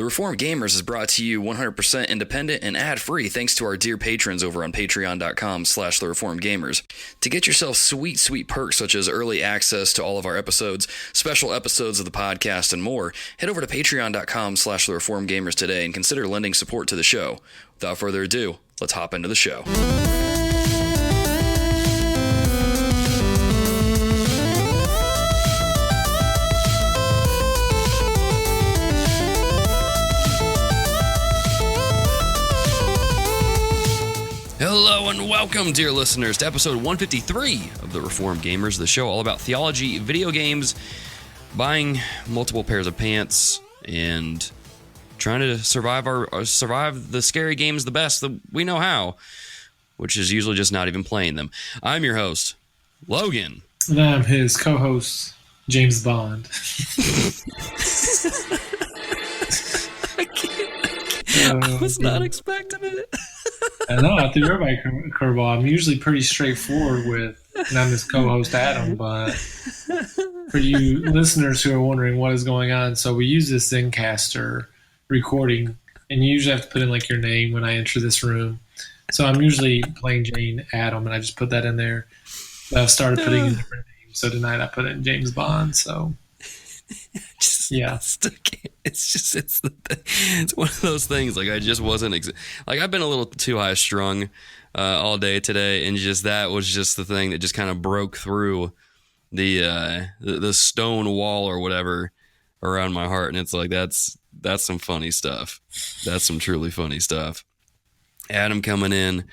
The Reformed Gamers is brought to you 100% independent and ad-free thanks to our dear patrons over on patreon.com/thereformedgamers. To get yourself sweet perks such as early access to all of our episodes, special episodes of the podcast, and more, head over to patreon.com/thereformedgamers today and consider lending support to the show. Without further ado, let's hop into the show. Hello and welcome, dear listeners, to episode 153 of The Reformed Gamers, the show all about theology, video games, buying multiple pairs of pants, and trying to survive the scary games the best that we know how, which is usually just not even playing them. I'm your host, Logan. And I'm his co-host, James Bond. I was not expecting it. I know, I threw everybody a curveball. I'm usually pretty straightforward with, and I'm his co-host, Adam, but for you listeners who are wondering what is going on, so we use this Zencaster recording, and you usually have to put in like your name when I enter this room. So I'm usually plain Jane Adam, and I just put that in there. But I've started putting in different names, so tonight I put in James Bond, so... Yeah, it's one of those things. Like I just wasn't like I've been a little too high strung all day today, and just that was just the thing that just kind of broke through the stone wall or whatever around my heart, and it's like that's some funny stuff. That's some truly funny stuff. Adam coming in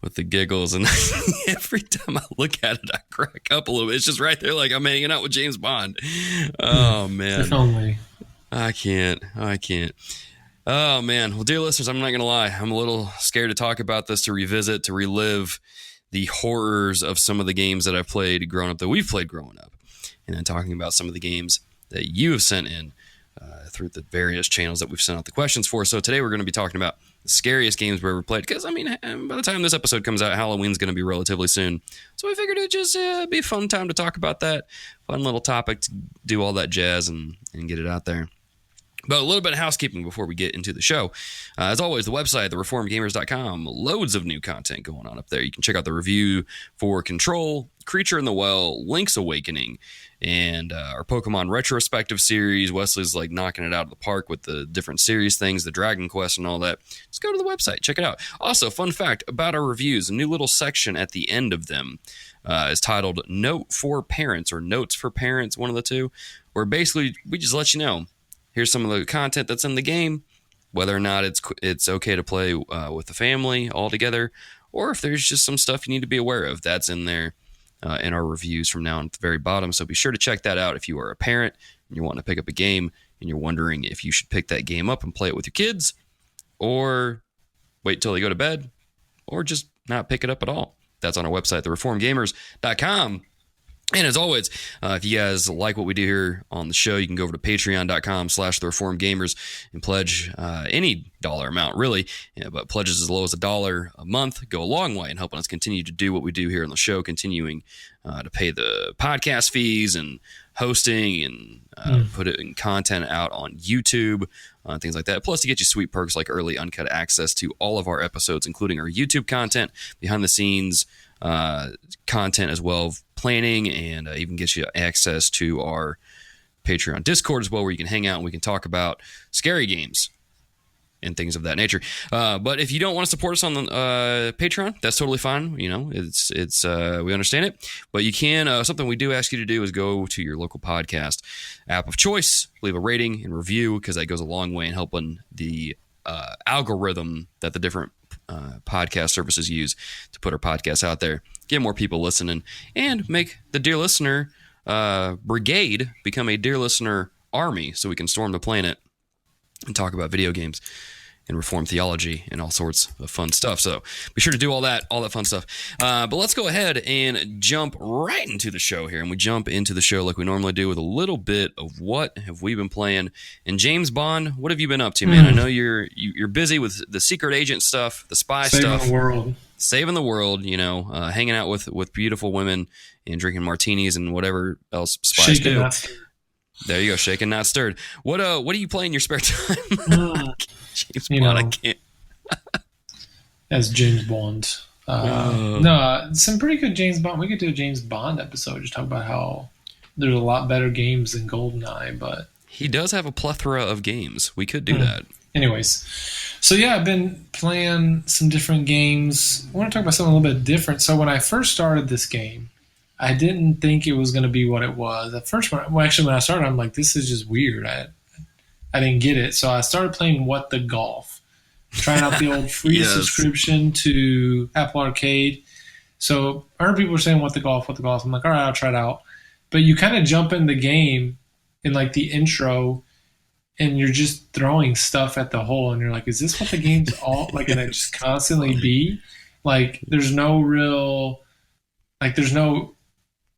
with the giggles, and every time I look at it, I crack up a little bit. It's just right there, like I'm hanging out with James Bond. Oh man, if only. I can't. Oh man. Well, dear listeners, I'm not gonna lie. I'm a little scared to talk about this, to revisit, to relive the horrors of some of the games that I've played growing up, that we've played growing up, and then talking about some of the games that you have sent in through the various channels that we've sent out the questions for. So today we're going to be talking about the scariest games we've ever played, because I mean, by the time this episode comes out, Halloween's going to be relatively soon, so I figured it'd just be a fun time to talk about that, fun little topic to do all that jazz and get it out there. But a little bit of housekeeping before we get into the show. As always, the website, thereformedgamers.com, loads of new content going on up there. You can check out the review for Control, Creature in the Well, Link's Awakening, and our Pokemon retrospective series. Wesley's like knocking it out of the park with the different series things, the Dragon Quest and all that. Just go to the website, check it out. Also, fun fact about our reviews, a new little section at the end of them is titled Note for Parents, or Notes for Parents, one of the two, where basically we just let you know, here's some of the content that's in the game, whether or not it's okay to play with the family all together, or if there's just some stuff you need to be aware of. That's in there in our reviews from now on at the very bottom. So be sure to check that out if you are a parent and you want to pick up a game and you're wondering if you should pick that game up and play it with your kids, or wait till they go to bed, or just not pick it up at all. That's on our website, thereformedgamers.com. And as always, if you guys like what we do here on the show, you can go over to patreon.com/thereformedgamers and pledge any dollar amount, really. Yeah, but pledges as low as $1 a month go a long way in helping us continue to do what we do here on the show, continuing to pay the podcast fees and hosting and put it in content out on YouTube, things like that. Plus, to get you sweet perks like early uncut access to all of our episodes, including our YouTube content, behind the scenes content as well, planning, and even get you access to our Patreon Discord as well, where you can hang out and we can talk about scary games and things of that nature. But if you don't want to support us on the Patreon, that's totally fine. You know, it's we understand it. But you can, something we do ask you to do is go to your local podcast app of choice, leave a rating and review, because that goes a long way in helping the algorithm that the different podcast services use to put our podcasts out there, get more people listening, and make the dear listener brigade become a dear listener army, so we can storm the planet and talk about video games and reform theology and all sorts of fun stuff. So be sure to do all that fun stuff. But let's go ahead and jump right into the show here. And we jump into the show like we normally do, with a little bit of what have we been playing. And James Bond, what have you been up to, man? I know you're busy with the secret agent stuff, the spy stuff. Saving the world, you know, hanging out with beautiful women and drinking martinis and whatever else spies do. There you go, shaken not stirred. What do you play in your spare time? Mm, James you Bond, I know, can't. as James Bond. No, some pretty good James Bond. We could do a James Bond episode. Just talk about how there's a lot better games than GoldenEye, but He does have a plethora of games. We could do hmm. that. Anyways, so yeah, I've been playing some different games. I want to talk about something a little bit different. So when I first started this game, I didn't think it was going to be what it was. At first, when I started, I'm like, this is just weird. I didn't get it. So I started playing WhatTheGolf, trying out the old free Yes. subscription to Apple Arcade. So I heard people were saying WhatTheGolf, WhatTheGolf. I'm like, all right, I'll try it out. But you kind of jump in the game in like the intro, and you're just throwing stuff at the hole, and you're like, is this what the game's all like gonna just constantly be? Like there's no real there's no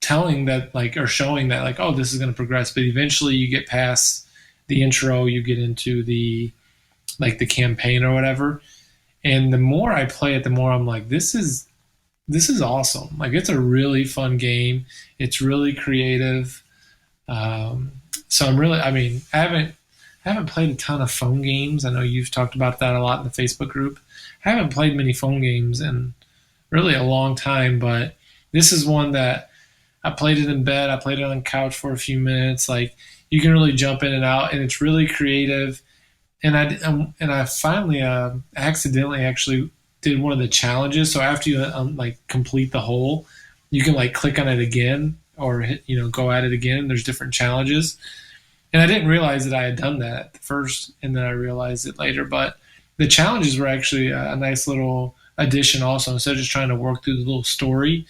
telling that like or showing that like, oh, this is gonna progress. But eventually you get past the intro, you get into the like the campaign or whatever. And the more I play it, the more I'm like, this is awesome. Like it's a really fun game. It's really creative. So I haven't played a ton of phone games. I know you've talked about that a lot in the Facebook group. I haven't played many phone games in really a long time, but this is one that I played it in bed. I played it on the couch for a few minutes. Like you can really jump in and out, and it's really creative. And I finally accidentally actually did one of the challenges. So after you like complete the hole, you can like click on it again or hit, go at it again. There's different challenges. And I didn't realize that I had done that at first, and then I realized it later. But the challenges were actually a nice little addition also. Instead of just trying to work through the little story,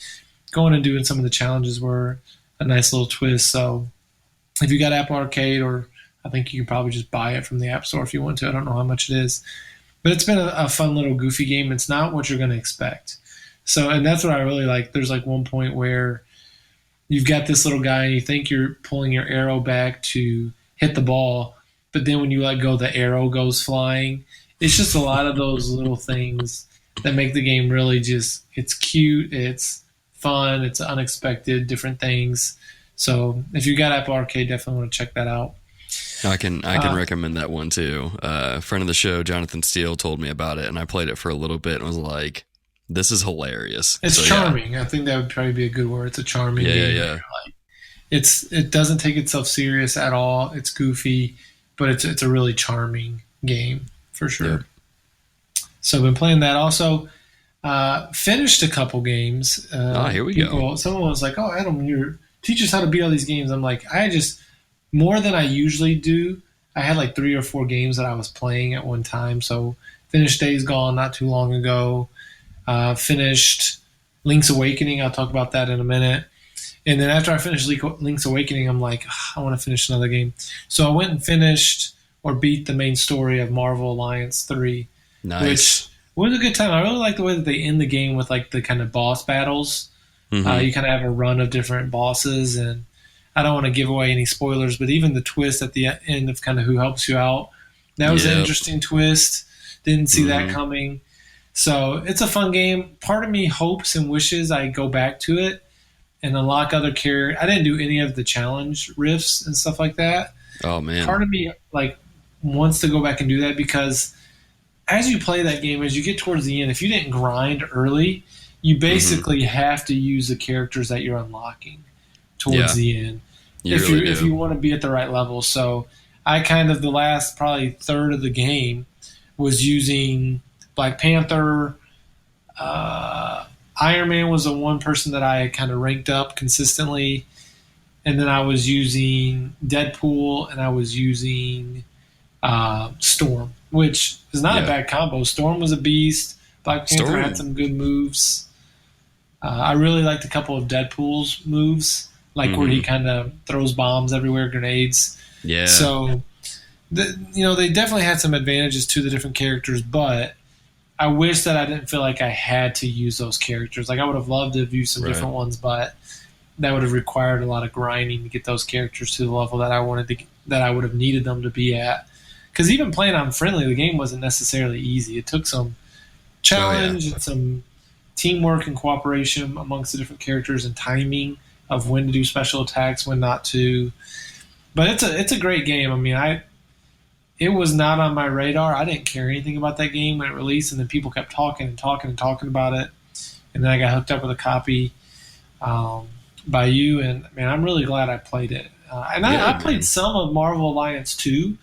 going and doing some of the challenges were a nice little twist. So if you got Apple Arcade, or I think you can probably just buy it from the App Store if you want to. I don't know how much it is. But it's been a fun little goofy game. It's not what you're going to expect. So, and that's what I really like. There's like one point where you've got this little guy and you think you're pulling your arrow back to hit the ball, but then when you let go, the arrow goes flying. It's just a lot of those little things that make the game really just, it's cute, it's fun, it's unexpected, different things. So if you got Apple Arcade, definitely want to check that out. I can recommend that one too. A friend of the show, Jonathan Steele, told me about it, and I played it for a little bit and was like, this is hilarious. It's charming. Yeah. I think that would probably be a good word. It's a charming game. Yeah. Like, it doesn't take itself serious at all. It's goofy, but it's a really charming game for sure. Yep. So I've been playing that. Also, finished a couple games. Here we go. Someone was like, "Oh, Adam, teach us how to beat all these games." I'm like, more than I usually do. I had like 3 or 4 games that I was playing at one time. So finished Days Gone not too long ago. Finished Link's Awakening. I'll talk about that in a minute. And then after I finished Link's Awakening, I'm like, I want to finish another game. So I went and finished or beat the main story of Marvel Alliance 3. Nice. Which was a good time. I really like the way that they end the game with like the kind of boss battles. Mm-hmm. You kind of have a run of different bosses, and I don't want to give away any spoilers, but even the twist at the end of kind of who helps you out, that was an interesting twist. Didn't see that coming. So it's a fun game. Part of me hopes and wishes I go back to it and unlock other characters. I didn't do any of the challenge rifts and stuff like that. Oh, man. Part of me like wants to go back and do that, because as you play that game, as you get towards the end, if you didn't grind early, you basically have to use the characters that you're unlocking towards the end. If you want to be at the right level. So I kind of, the last probably third of the game was using Black Panther. Iron Man was the one person that I kind of ranked up consistently. And then I was using Deadpool, and I was using Storm, which is not a bad combo. Storm was a beast. Black Panther had some good moves. I really liked a couple of Deadpool's moves, like where he kind of throws bombs everywhere, grenades. Yeah. So, they definitely had some advantages to the different characters, but I wish that I didn't feel like I had to use those characters. Like I would have loved to have used some different ones, but that would have required a lot of grinding to get those characters to the level that I would have needed them to be at. Because even playing on friendly, the game wasn't necessarily easy. It took some challenge and some teamwork and cooperation amongst the different characters and timing of when to do special attacks, when not to. But it's a great game. I mean, it was not on my radar. I didn't care anything about that game when it released, and then people kept talking and talking and talking about it, and then I got hooked up with a copy um, by you, and man, I'm really glad I played it. And Yeah, I played man. some of Marvel Alliance 2,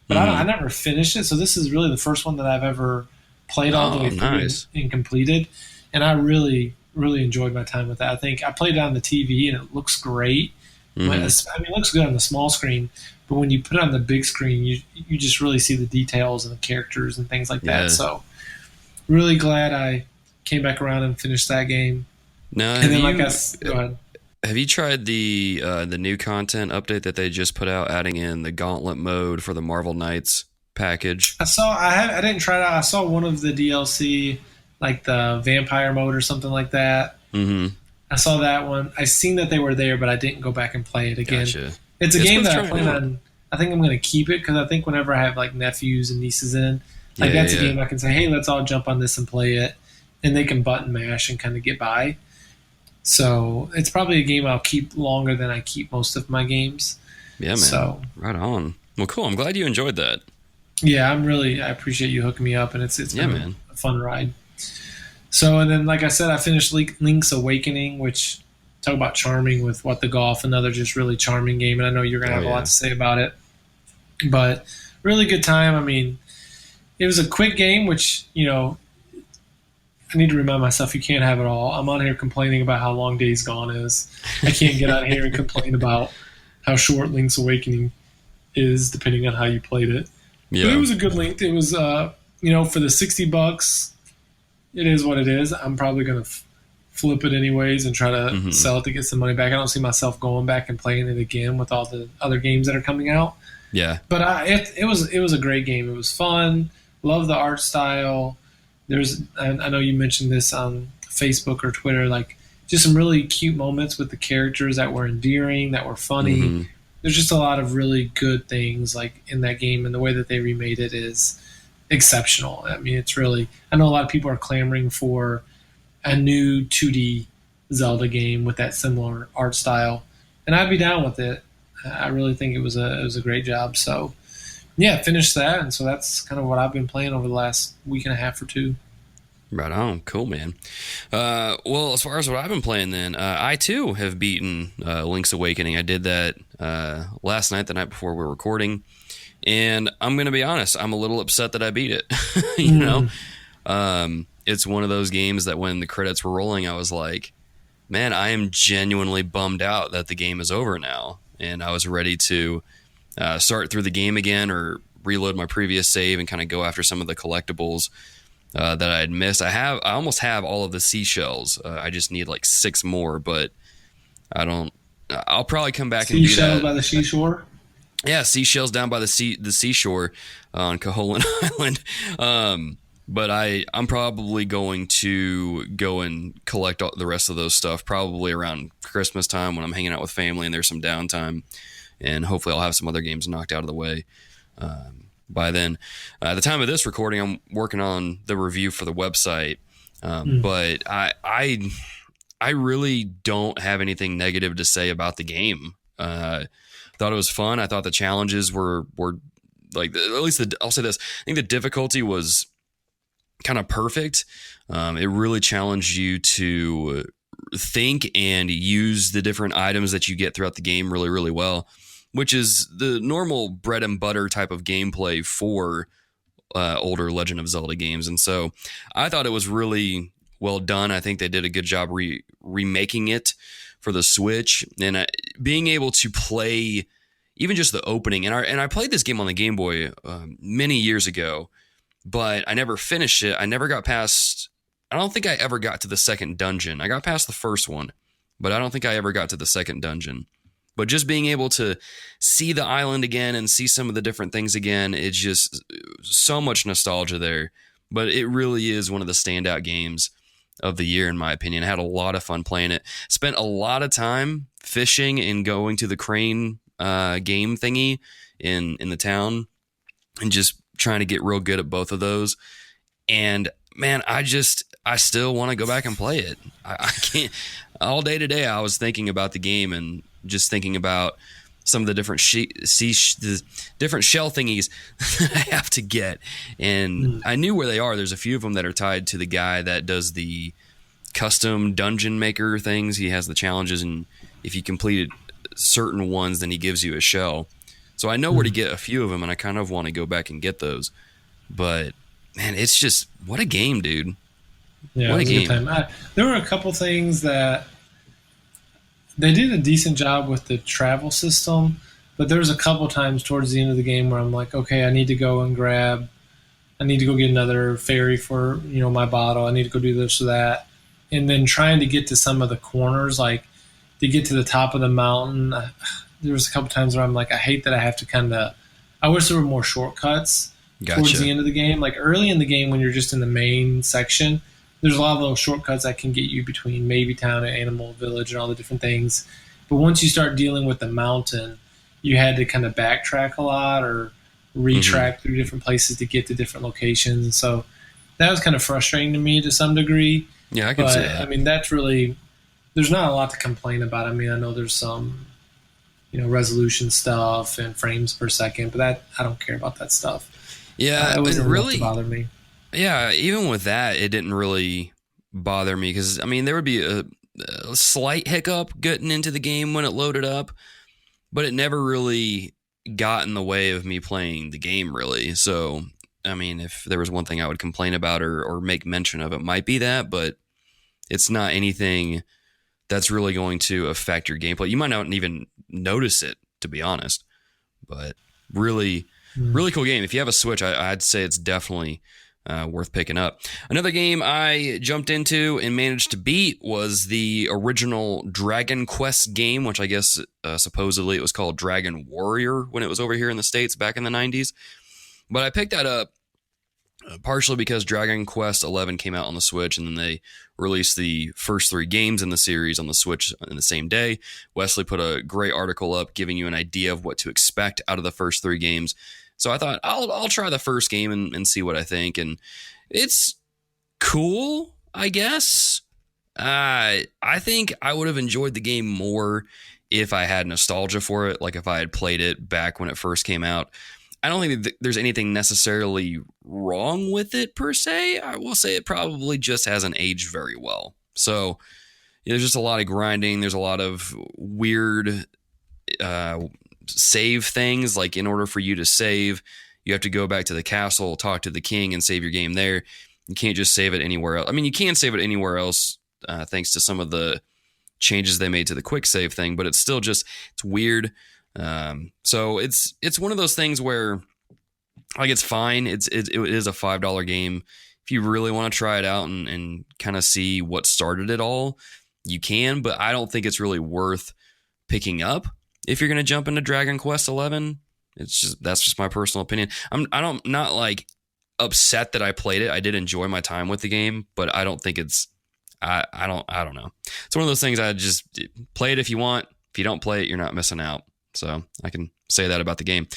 but I Hmm. never finished it. So this is really the first one that I've ever played all the Oh, way through nice. and completed, and I really enjoyed my time with that. I think I played it on the TV, and it looks great. I Hmm. mean, it looks good on the small screen, but when you put it on the big screen, you just really see the details and the characters and things like that. Yeah. So really glad I came back around and finished that game. Now, And then, go ahead. have you tried the new content update that they just put out, adding in the Gauntlet mode for the Marvel Knights package? I didn't try it out. I saw one of the DLC, like the vampire mode or something like that. Hmm. I saw that one. I seen that they were there, but I didn't go back and play it again. Gotcha. It's a It's game worth that I trying plan out. on. I think I'm going to keep it because I think whenever I have like nephews and nieces in, Yeah, like yeah, that's a yeah. game I can say, hey, let's all jump on this and play it, and they can button mash and kind of get by. So it's probably a game I'll keep longer than I keep most of my games. Yeah, man. So Right on. Well, cool. I'm glad you enjoyed that. yeah, I appreciate you hooking me up, and it's Yeah, been man. a fun ride. So and then like I said, I finished Link's Awakening, which talk about charming with What the Golf, another just really charming game, and I know you're gonna Oh, have a lot yeah. to say about it. But really good time. I mean, it was a quick game, which I need to remind myself you can't have it all. I'm on here complaining about how long Days Gone is. I can't get on here and complain about how short Link's Awakening is, depending on how you played it. But it Yeah. was a good length. It was, for the $60, it is what it is. I'm probably gonna flip it anyways and try to Hmm. sell it to get some money back. I don't see myself going back and playing it again with all the other games that are coming out. Yeah. But it was a great game. It was fun. Love the art style. I know you mentioned this on Facebook or Twitter, like just some really cute moments with the characters that were endearing, that were funny. Hmm. There's just a lot of really good things like in that game, and the way that they remade it is exceptional. I mean, it's really. I know a lot of people are clamoring for a new 2D Zelda game with that similar art style, and I'd be down with it. I really think it was a great job. So yeah, finished that, and so that's kind of what I've been playing over the last week and a half or two. Right on. Cool, man. Well, as far as what I've been playing, then I too have beaten Link's Awakening. I did that last night, the night before we were recording, and I'm gonna be honest. I'm a little upset that I beat it. you know, Mm. it's one of those games that when the credits were rolling, I was like, "Man, I am genuinely bummed out that the game is over now." And I was ready to start through the game again or reload my previous save and kind of go after some of the collectibles that I had missed. I almost have all of the seashells. I just need like six more, but I don't. I'll probably come back and do Seashells that. by the seashore. Yeah, seashells down by the seashore on Caholen Island. But I'm probably going to go and collect all the rest of those stuff probably around Christmas time when I'm hanging out with family and there's some downtime, and hopefully I'll have some other games knocked out of the way by then. At the time of this recording, I'm working on the review for the website, Mm. but I really don't have anything negative to say about the game. Thought it was fun. I thought the challenges were like, at least I'll say this. I think the difficulty was kind of perfect. It really challenged you to think and use the different items that you get throughout the game really, really well, which is the normal bread and butter type of gameplay for older Legend of Zelda games. And so I thought it was really well done. I think they did a good job remaking it for the Switch, and being able to play even just the opening. And I played this game on the Game Boy many years ago, but I never finished it. I never got past. I don't think I ever got to the second dungeon. I got past the first one, but I don't think I ever got to the second dungeon. But just being able to see the island again and see some of the different things again, it's just so much nostalgia there. But it really is one of the standout games of the year, in my opinion. I had a lot of fun playing it. Spent a lot of time fishing and going to the crane game thingy in the town and just trying to get real good at both of those. And man, I still want to go back and play it. I can't. All day today, I was thinking about the game and just thinking about some of the different the different shell thingies that I have to get. And I knew where they are. There's a few of them that are tied to the guy that does the custom dungeon maker things. He has the challenges, and if you completed certain ones, then he gives you a shell. So I know where to get a few of them, and I kind of want to go back and get those. But man, it's just, what a game, dude. Yeah, what a game. Good time. There were a couple things that they did a decent job with the travel system, but there was a couple times towards the end of the game where I'm like, okay, I need to go get another fairy for, my bottle. I need to go do this or that. And then trying to get to some of the corners, like to get to the top of the mountain. There was a couple times where I'm like, I hate that I have to I wish there were more shortcuts towards the end of the game. Like early in the game when you're just in the main section, there's a lot of little shortcuts that can get you between Maybe Town and Animal Village and all the different things. But once you start dealing with the mountain, you had to kind of backtrack a lot or retrack through different places to get to different locations. And so that was kind of frustrating to me to some degree. Yeah, I can see that. I mean, that's really, there's not a lot to complain about. I mean, I know there's some, resolution stuff and frames per second, but I don't care about that stuff. Yeah, it wasn't really to bother me. Yeah, even with that, it didn't really bother me because, I mean, there would be a slight hiccup getting into the game when it loaded up, but it never really got in the way of me playing the game, really. So, I mean, if there was one thing I would complain about or make mention of, it might be that, but it's not anything that's really going to affect your gameplay. You might not even notice it, to be honest, but really cool game. If you have a Switch, I'd say it's definitely worth picking up. Another game I jumped into and managed to beat was the original Dragon Quest game, which I guess supposedly it was called Dragon Warrior when it was over here in the States back in the 90s. But I picked that up partially because Dragon Quest XI came out on the Switch, and then they released the first 3 games in the series on the Switch in the same day. Wesley put a great article up giving you an idea of what to expect out of the first 3 games. So I thought I'll try the first game and see what I think. And it's cool, I guess. I think I would have enjoyed the game more if I had nostalgia for it, like if I had played it back when it first came out. I don't think there's anything necessarily wrong with it per se. I will say it probably just hasn't aged very well. So there's just a lot of grinding. There's a lot of weird save things. Like in order for you to save, you have to go back to the castle, talk to the king, and save your game there. You can't just save it anywhere else. I mean, you can save it anywhere else thanks to some of the changes they made to the quick save thing, but it's still just, it's weird. So it's one of those things where like it's fine. It is a $5 game. If you really want to try it out and kind of see what started it all, you can, but I don't think it's really worth picking up if you're going to jump into Dragon Quest XI. That's just my personal opinion. I'm not like upset that I played it. I did enjoy my time with the game, but I don't think it's, I don't know. It's one of those things. I just play it if you want. If you don't play it, you're not missing out. So I can say that about the game.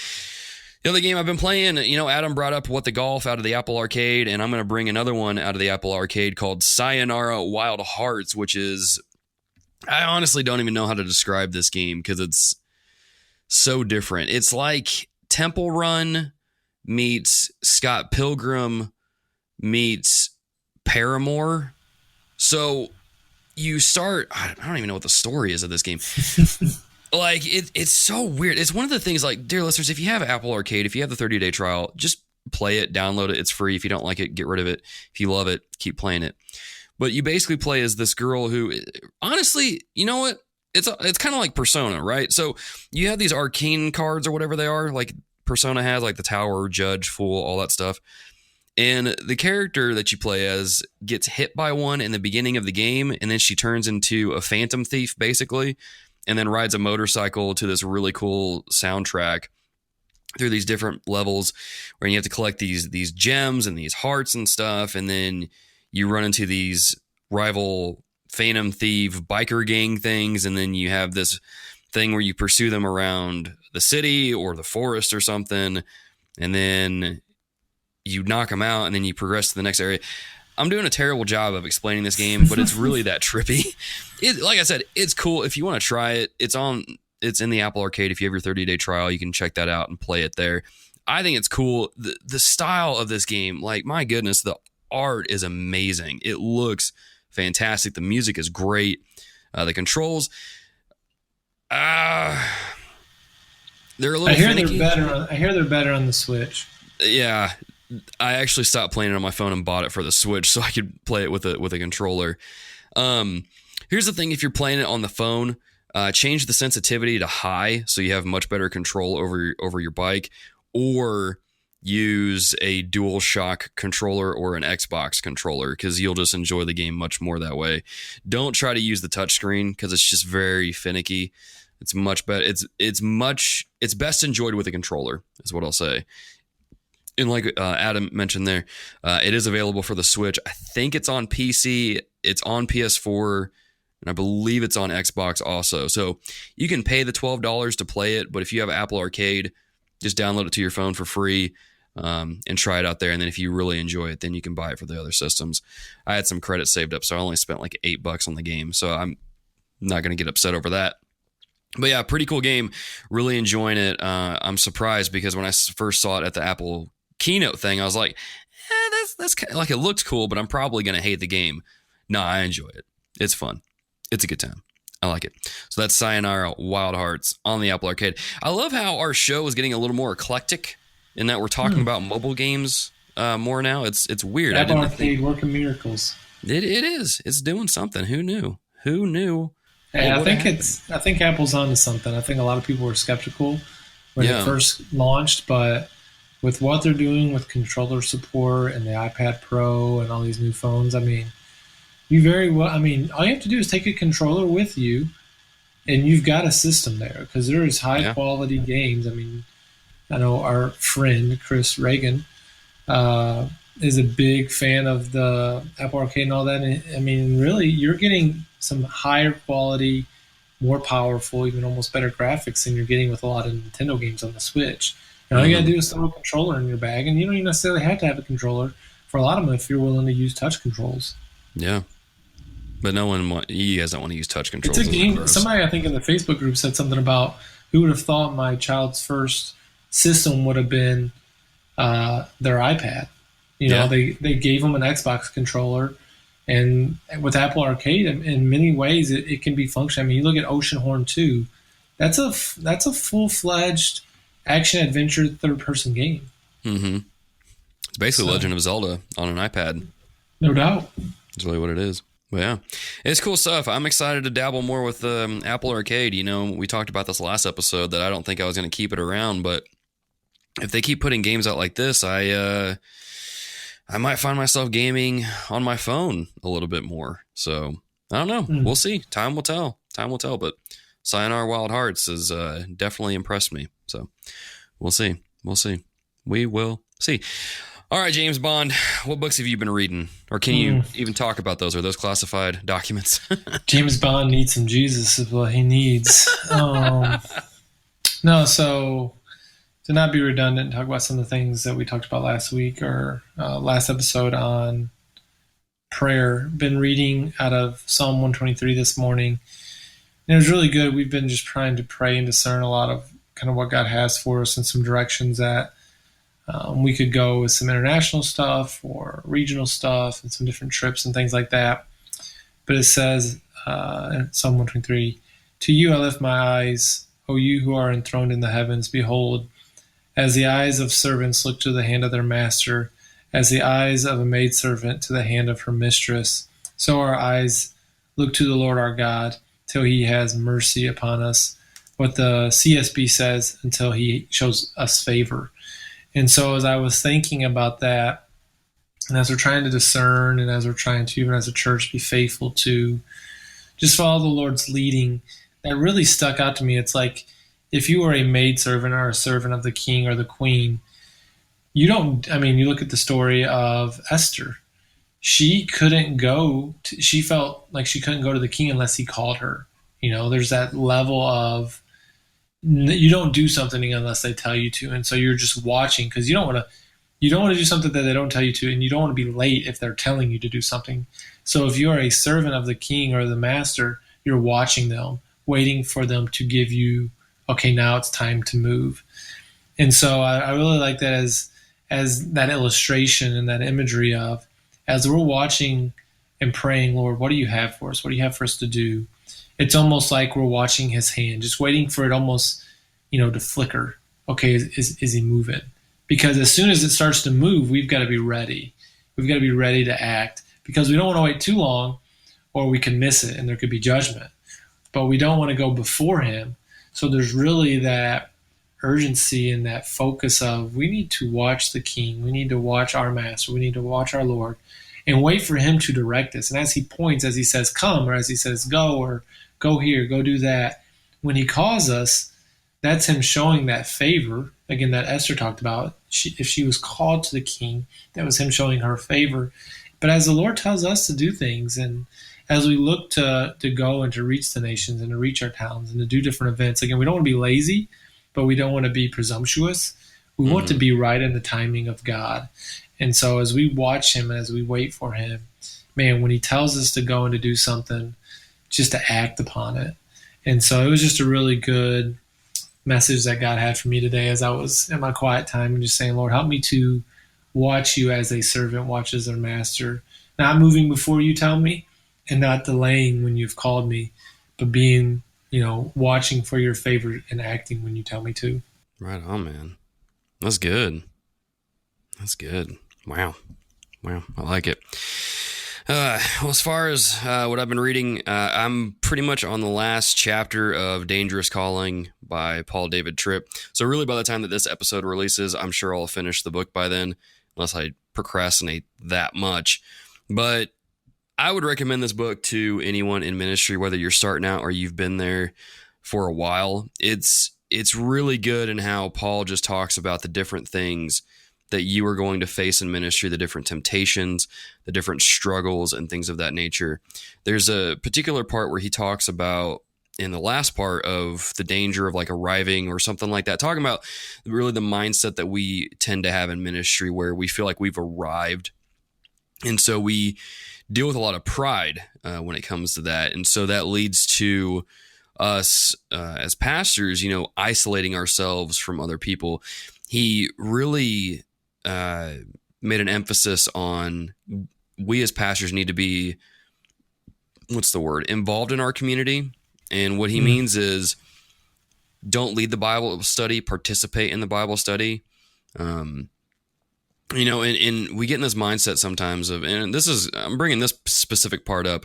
The other game I've been playing, Adam brought up WhatTheGolf out of the Apple Arcade, and I'm going to bring another one out of the Apple Arcade called Sayonara Wild Hearts, which is, I honestly don't even know how to describe this game because it's so different. It's like Temple Run meets Scott Pilgrim meets Paramore. So you start, I don't even know what the story is of this game. Like, it's so weird. It's one of the things, like, dear listeners, if you have Apple Arcade, if you have the 30-day trial, just play it, download it. It's free. If you don't like it, get rid of it. If you love it, keep playing it. But you basically play as this girl who, honestly, you know what? It's kind of like Persona, right? So you have these arcane cards or whatever they are, like Persona has, like the Tower, Judge, Fool, all that stuff. And the character that you play as gets hit by one in the beginning of the game, and then she turns into a phantom thief, basically, and then rides a motorcycle to this really cool soundtrack through these different levels where you have to collect these gems and these hearts and stuff. And then you run into these rival phantom thief biker gang things. And then you have this thing where you pursue them around the city or the forest or something. And then you knock them out and then you progress to the next area. I'm doing a terrible job of explaining this game, but it's really that trippy. Like I said, it's cool. If you want to try it, it's on It's in the Apple Arcade. If you have your 30-day trial, you can check that out and play it there. I think it's cool. The style of this game, like, my goodness, the art is amazing. It looks fantastic. The music is great. The controls, they're a little finicky. I hear they're better on the Switch. Yeah, I actually stopped playing it on my phone and bought it for the Switch so I could play it with a controller. Here's the thing: if you're playing it on the phone, change the sensitivity to high so you have much better control over your bike, or use a DualShock controller or an Xbox controller, because you'll just enjoy the game much more that way. Don't try to use the touchscreen because it's just very finicky. It's much better. It's best enjoyed with a controller, is what I'll say. And like Adam mentioned there, it is available for the Switch. I think it's on PC. It's on PS4. And I believe it's on Xbox also. So you can pay the $12 to play it. But if you have Apple Arcade, just download it to your phone for free and try it out there. And then if you really enjoy it, then you can buy it for the other systems. I had some credits saved up, so I only spent like $8 on the game. So I'm not going to get upset over that. But yeah, pretty cool game. Really enjoying it. I'm surprised because when I first saw it at the Apple keynote thing, I was like, that's kind of, like, it looked cool, but I'm probably going to hate the game. No, I enjoy it. It's fun. It's a good time. I like it. So that's Sayonara Wild Hearts on the Apple Arcade. I love how our show is getting a little more eclectic in that we're talking about mobile games more now. It's weird. Apple Arcade working miracles. It is. It's doing something. Who knew? Hey, I think Apple's onto something. I think a lot of people were skeptical when it first launched, but with what they're doing with controller support and the iPad Pro and all these new phones, I mean, all you have to do is take a controller with you, and you've got a system there, because there is high quality games. I mean, I know our friend Chris Reagan is a big fan of the Apple Arcade and all that. And, I mean, really, you're getting some higher quality, more powerful, even almost better graphics than you're getting with a lot of Nintendo games on the Switch. And all you got to do is throw a controller in your bag, and you don't even necessarily have to have a controller for a lot of them if you're willing to use touch controls. Yeah. But you guys don't want to use touch controls. It's a game. Somebody, I think, in the Facebook group said something about, who would have thought my child's first system would have been their iPad. You know, they gave them an Xbox controller, and with Apple Arcade, in many ways, it can be functional. I mean, you look at Oceanhorn 2, that's a full-fledged action-adventure third-person game. Mm-hmm. It's basically Legend of Zelda on an iPad. No doubt. That's really what it is. But yeah, it's cool stuff. I'm excited to dabble more with Apple Arcade. You know, we talked about this last episode that I don't think I was going to keep it around, but if they keep putting games out like this, I might find myself gaming on my phone a little bit more. So I don't know. We'll see. Time will tell. But Sayonara Wild Hearts has definitely impressed me. So we'll see. We will see. All right, James Bond, what books have you been reading? Or can you even talk about those? Are those classified documents? James Bond needs some Jesus is what he needs. No, so to not be redundant, talk about some of the things that we talked about last week or last episode on prayer. Been reading out of Psalm 123 this morning. And it was really good. We've been just trying to pray and discern a lot of kind of what God has for us and some directions that we could go with some international stuff or regional stuff and some different trips and things like that. But it says in Psalm 123, "To you I lift my eyes, O you who are enthroned in the heavens. Behold, as the eyes of servants look to the hand of their master, as the eyes of a maidservant to the hand of her mistress, so our eyes look to the Lord our God till he has mercy upon us." What the CSB says, until he shows us favor. And so as I was thinking about that, and as we're trying to discern, and as we're trying to, even as a church, be faithful to just follow the Lord's leading, that really stuck out to me. It's like, if you were a maidservant or a servant of the king or the queen, you look at the story of Esther. She felt like she couldn't go to the king unless he called her. You know, there's that level of, you don't do something unless they tell you to, and so you're just watching, because you don't want to do something that they don't tell you to, and you don't want to be late if they're telling you to do something. So if you are a servant of the king or the master, you're watching them, waiting for them to give you, okay, now it's time to move. And so I really like that as that illustration and that imagery of, as we're watching and praying, Lord, what do you have for us? What do you have for us to do? It's almost like we're watching his hand, just waiting for it almost, to flicker. Okay, is he moving? Because as soon as it starts to move, we've got to be ready. We've got to be ready to act, because we don't want to wait too long or we can miss it and there could be judgment. But we don't want to go before him. So there's really that urgency and that focus of, we need to watch the King. We need to watch our Master. We need to watch our Lord and wait for him to direct us. And as he points, as he says, come, or as he says, go, or go here, go do that, when he calls us, that's him showing that favor. Again, that Esther talked about. If she was called to the king, that was him showing her favor. But as the Lord tells us to do things, and as we look to go and to reach the nations and to reach our towns and to do different events, again, we don't want to be lazy, but we don't want to be presumptuous. We want to be right in the timing of God. And so as we watch him, as we wait for him, man, when he tells us to go and to do something, just to act upon it. And so it was just a really good message that God had for me today as I was in my quiet time and just saying, Lord, help me to watch you as a servant watches their master, not moving before you tell me and not delaying when you've called me, but being, watching for your favor and acting when you tell me to. Right on, man. That's good. That's good. Wow. I like it. Well, as far as what I've been reading, I'm pretty much on the last chapter of Dangerous Calling by Paul David Tripp. So really, by the time that this episode releases, I'm sure I'll finish the book by then, unless I procrastinate that much. But I would recommend this book to anyone in ministry, whether you're starting out or you've been there for a while. It's really good in how Paul just talks about the different things that you are going to face in ministry, the different temptations, the different struggles, and things of that nature. There's a particular part where he talks about, in the last part, of the danger of like arriving or something like that, talking about really the mindset that we tend to have in ministry where we feel like we've arrived. And so we deal with a lot of pride when it comes to that. And so that leads to us as pastors, isolating ourselves from other people. He really made an emphasis on, we as pastors need to be, involved in our community. And what he means is, don't lead the Bible study, participate in the Bible study. And we get in this mindset sometimes of, and I'm bringing this specific part up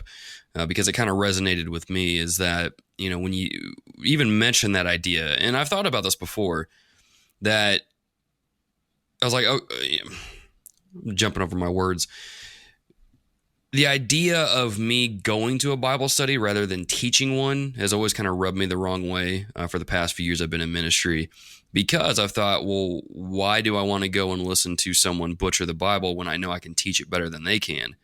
because it kind of resonated with me, is that, when you even mention that idea, and I've thought about this before, that I was like, jumping over my words. The idea of me going to a Bible study rather than teaching one has always kind of rubbed me the wrong way for the past few years I've been in ministry, because I've thought, well, why do I want to go and listen to someone butcher the Bible when I know I can teach it better than they can?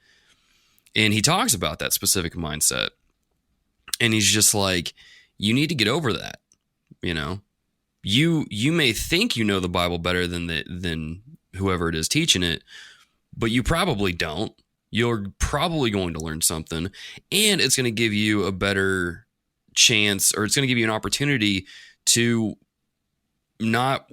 And he talks about that specific mindset. And he's just like, you need to get over that, You may think you know the Bible better than whoever it is teaching it, but you probably don't. You're probably going to learn something, and it's going to give you a better chance, or it's going to give you an opportunity to not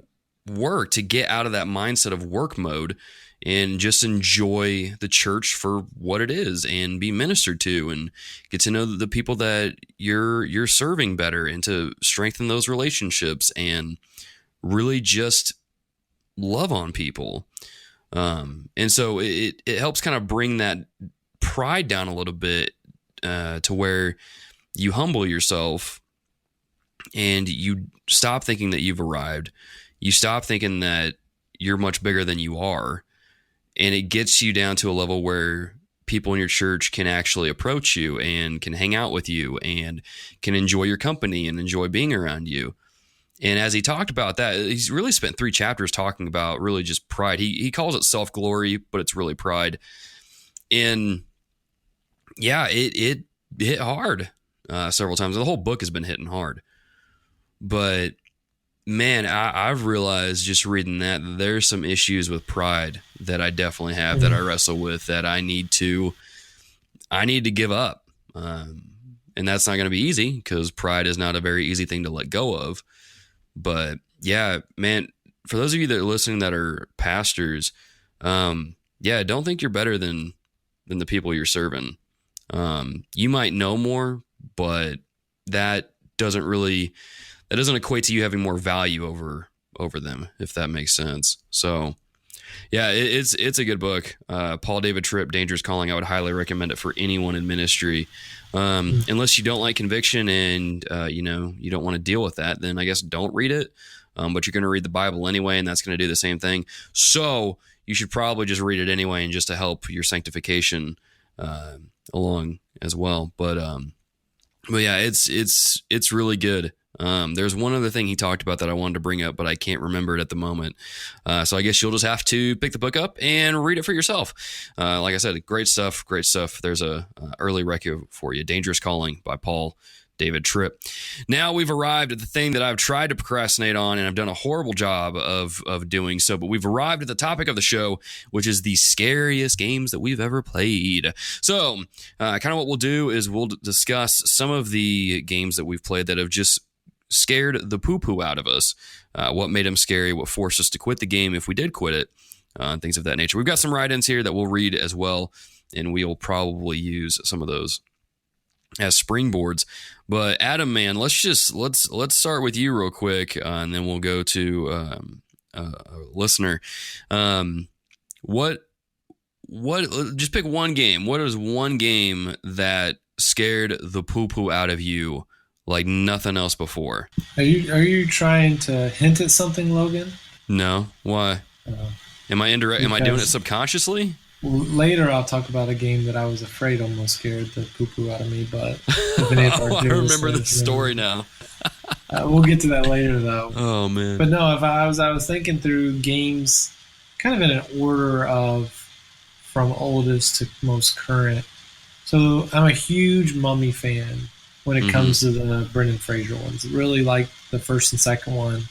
work, to get out of that mindset of work mode and just enjoy the church for what it is and be ministered to and get to know the people that you're serving better, and to strengthen those relationships and really just love on people. And so it helps kind of bring that pride down a little bit to where you humble yourself and you stop thinking that you've arrived. You stop thinking that you're much bigger than you are. And it gets you down to a level where people in your church can actually approach you and can hang out with you and can enjoy your company and enjoy being around you. And as he talked about that, he's really spent 3 chapters talking about really just pride. He calls it self-glory, but it's really pride. And yeah, it hit hard several times. The whole book has been hitting hard. But man, I've realized just reading that there's some issues with pride that I definitely have, that I wrestle with, that I need to give up. And and that's not going to be easy because pride is not a very easy thing to let go of. But yeah, man, for those of you that are listening that are pastors, don't think you're better than the people you're serving. You might know more, but that doesn't equate to you having more value over them, if that makes sense. So yeah, it's a good book. Paul David Tripp, Dangerous Calling. I would highly recommend it for anyone in ministry. Unless you don't like conviction and you don't want to deal with that, then I guess don't read it. But you're going to read the Bible anyway, and that's going to do the same thing. So you should probably just read it anyway, and just to help your sanctification along as well. But yeah, it's really good. There's one other thing he talked about that I wanted to bring up, but I can't remember it at the moment. So I guess you'll just have to pick the book up and read it for yourself. Like I said, great stuff. There's a early record for you. Dangerous Calling by Paul David Tripp. Now we've arrived at the thing that I've tried to procrastinate on, and I've done a horrible job of doing so, but we've arrived at the topic of the show, which is the scariest games that we've ever played. So kind of what we'll do is we'll discuss some of the games that we've played that have just scared the poo-poo out of us. What made them scary, what forced us to quit the game if we did quit it, and things of that nature. We've got some write-ins here that we'll read as well, and we'll probably use some of those as springboards. But Adam, man, let's start with you real quick, and then we'll go to a listener. What just pick one game. What is one game that scared the poo-poo out of you like nothing else before? Are you trying to hint at something, Logan? No. Why? Am I indirect? Am I doing it subconsciously? Later, I'll talk about a game that I was afraid almost scared the poo-poo out of me, but I remember the story now. We'll get to that later, though. Oh man! But no, if I was thinking through games, kind of in an order of from oldest to most current. So I'm a huge Mummy fan when it comes to the Brendan Fraser ones. Really like the first and second one.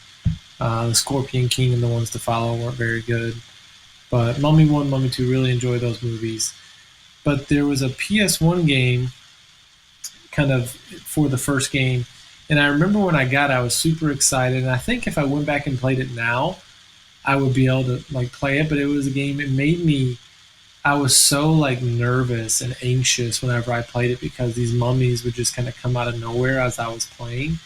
The Scorpion King and the ones to follow weren't very good. But Mummy 1, Mummy 2, really enjoy those movies. But there was a PS1 game kind of for the first game. And I remember when I got it, I was super excited. And I think if I went back and played it now, I would be able to play it. But it was a game, I was so nervous and anxious whenever I played it because these mummies would just kind of come out of nowhere as I was playing.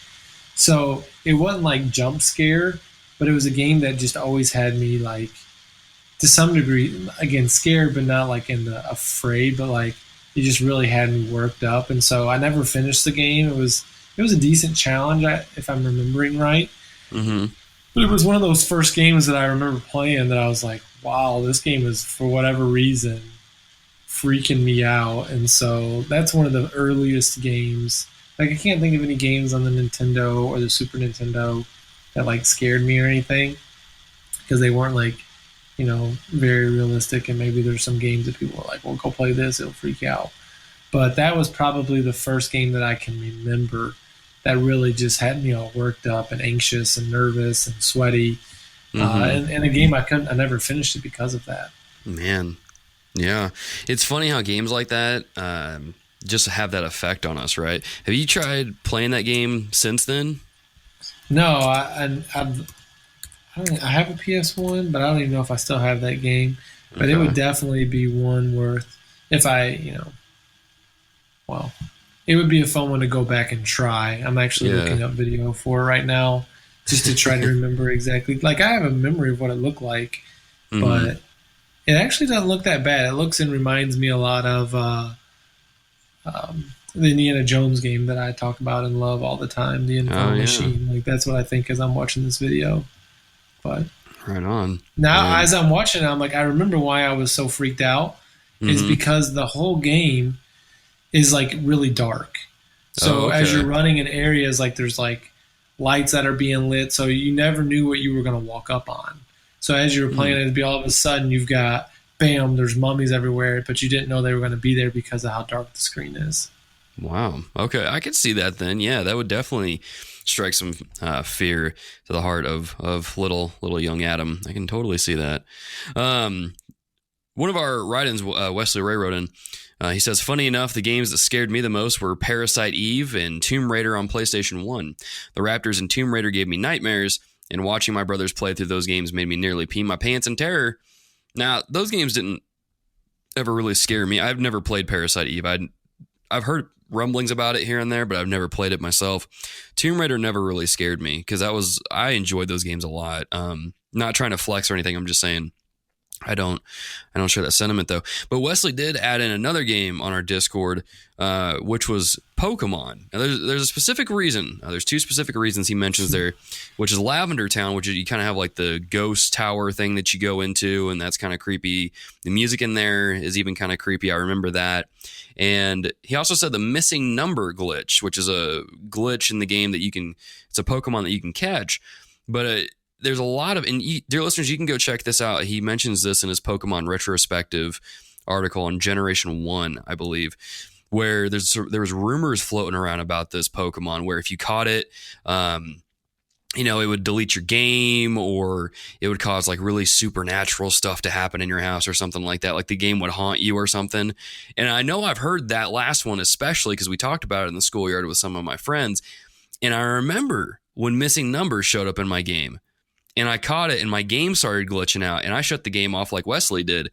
So it wasn't jump scare, but it was a game that just always had me to some degree, again, scared, but not in the afraid, but it just really had me worked up. And so I never finished the game. It was a decent challenge, if I'm remembering right. Mm-hmm. But it was one of those first games that I remember playing that I was like, wow, this game is, for whatever reason, freaking me out. And so that's one of the earliest games. I can't think of any games on the Nintendo or the Super Nintendo that scared me or anything, because they weren't very realistic, and maybe there's some games that people are like, well, go play this, it'll freak you out. But that was probably the first game that I can remember that really just had me all worked up and anxious and nervous and sweaty. And a game I never finished it because of that. Man, yeah. It's funny how games like that just have that effect on us, right? Have you tried playing that game since then? No, I have a PS1, but I don't even know if I still have that game. But It would definitely be one worth, if it would be a fun one to go back and try. I'm actually looking up video for it right now just to try to remember exactly. I have a memory of what it looked like, but it actually doesn't look that bad. It looks and reminds me a lot of the Indiana Jones game that I talk about and love all the time, the Infernal Machine. That's what I think as I'm watching this video. But right on. Now, as I'm watching it, I'm I remember why I was so freaked out is because the whole game is really dark. So as you're running in areas, there's lights that are being lit, so you never knew what you were going to walk up on. So as you were playing, it'd be all of a sudden you've got, bam, there's mummies everywhere, but you didn't know they were going to be there because of how dark the screen is. Wow. Okay, I could see that then. Yeah, that would definitely strike some fear to the heart of little young Adam. I can totally see that. One of our write-ins, Wesley Ray wrote in, He says, funny enough, the games that scared me the most were Parasite Eve and Tomb Raider on PlayStation 1. The Raptors and Tomb Raider gave me nightmares, and watching my brothers play through those games made me nearly pee my pants in terror. Now, those games didn't ever really scare me. I've never played Parasite Eve. I've heard rumblings about it here and there, but I've never played it myself. Tomb Raider never really scared me because I enjoyed those games a lot. Not trying to flex or anything. I'm just saying I don't share that sentiment though. But Wesley did add in another game on our Discord, which was Pokemon. Now there's a specific reason. There's two specific reasons he mentions there, which is Lavender Town, which is you kind of have like the ghost tower thing that you go into, and that's kind of creepy. The music in there is even kind of creepy. I remember that. And he also said the missing number glitch, which is a glitch in the game that it's a Pokemon that you can catch, but there's a lot of, and dear listeners, you can go check this out. He mentions this in his Pokemon retrospective article on Generation 1, I believe, where there was rumors floating around about this Pokemon where if you caught it, it would delete your game, or it would cause like really supernatural stuff to happen in your house or something like that. Like the game would haunt you or something. And I know I've heard that last one, especially because we talked about it in the schoolyard with some of my friends. And I remember when missing numbers showed up in my game. And I caught it and my game started glitching out, and I shut the game off like Wesley did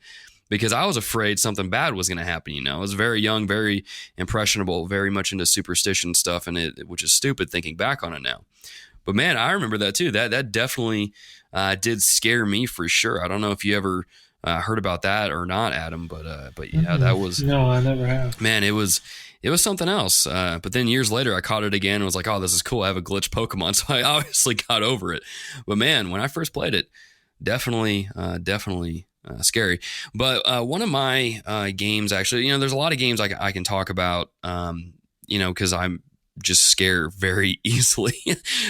because I was afraid something bad was going to happen. I was very young, very impressionable, very much into superstition stuff, which is stupid thinking back on it now. But man, I remember that too. That definitely did scare me for sure. I don't know if you ever heard about that or not, Adam, but yeah, that was... No, I never have. Man, it was something else. But then years later, I caught it again and was like, oh, this is cool. I have a glitch Pokemon. So I obviously got over it. But man, when I first played it, definitely scary. But one of my games, actually, there's a lot of games I can talk about, because I'm just scare very easily.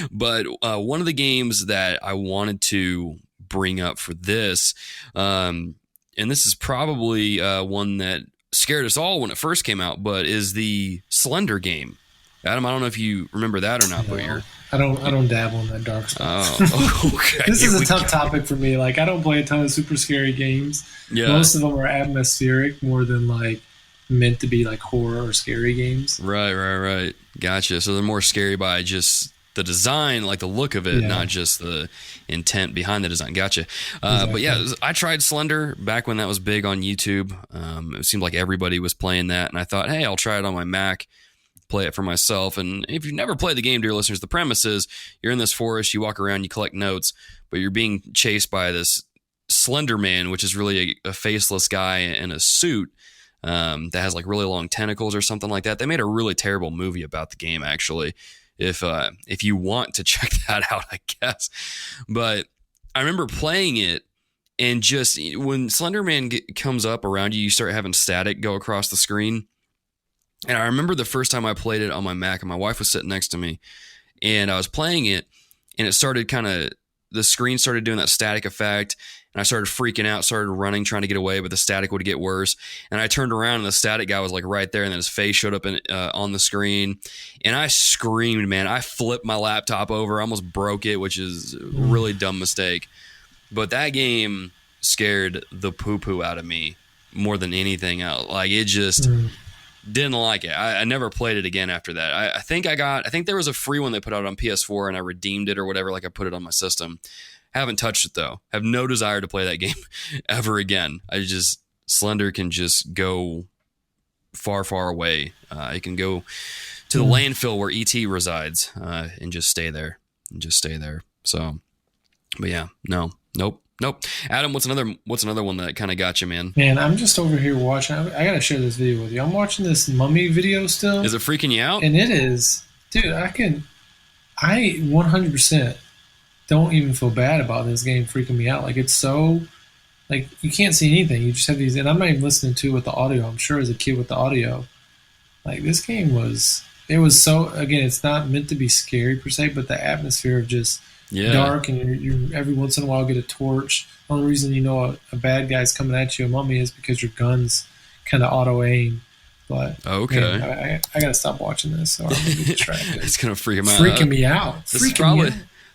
But one of the games that I wanted to bring up for this, and this is probably one that scared us all when it first came out, but is the Slender game. Adam, I don't know if you remember that or not, but I don't dabble in that dark stuff. Oh, okay. This is a tough topic for me. Like, I don't play a ton of super scary games. Yeah. Most of them are atmospheric more than like meant to be like horror or scary games. Right. Gotcha. So they're more scary by just the design, like the look of it, not just the intent behind the design. Gotcha. Exactly. But yeah, I tried Slender back when that was big on YouTube. It seemed like everybody was playing that, and I thought, hey, I'll try it on my Mac, play it for myself. And if you've never played the game, dear listeners, the premise is you're in this forest, you walk around, you collect notes, but you're being chased by this Slender Man, which is really a faceless guy in a suit that has like really long tentacles or something like that. They made a really terrible movie about the game, actually. If you want to check that out, I guess. But I remember playing it, and just when Slender Man comes up around you, you start having static go across the screen. And I remember the first time I played it on my Mac, and my wife was sitting next to me, and I was playing it, and it started the screen started doing that static effect, and I started freaking out, started running, trying to get away, but the static would get worse. And I turned around, and the static guy was like right there, and then his face showed up on the screen, and I screamed, man. I flipped my laptop over, I almost broke it, which is a really dumb mistake. But that game scared the poo-poo out of me more than anything else. Like, it just... Didn't like it. I never played it again after that. I think there was a free one they put out on PS4, and I redeemed it or whatever. Like, I put it on my system. Haven't touched it though. Have no desire to play that game ever again. Slender can just go far, far away. It can go to the landfill where ET resides and just stay there. So, but yeah, nope. Adam, what's another one that kind of got you, man? Man, I'm just over here watching. I gotta share this video with you. I'm watching this mummy video still. Is it freaking you out? And it is, dude. I 100% don't even feel bad about this game freaking me out. Like, it's so, like, you can't see anything. You just have these, and I'm not even listening to it with the audio. I'm sure as a kid with the audio, like, this game was so. Again, it's not meant to be scary per se, but the atmosphere of just. Dark, and you every once in a while get a torch. The only reason you know a bad guy's coming at you, a mummy, is because your gun's kind of auto aim. But okay, man, I gotta stop watching this, or I'm gonna be distracted. It's gonna freak him out. Freaking me out.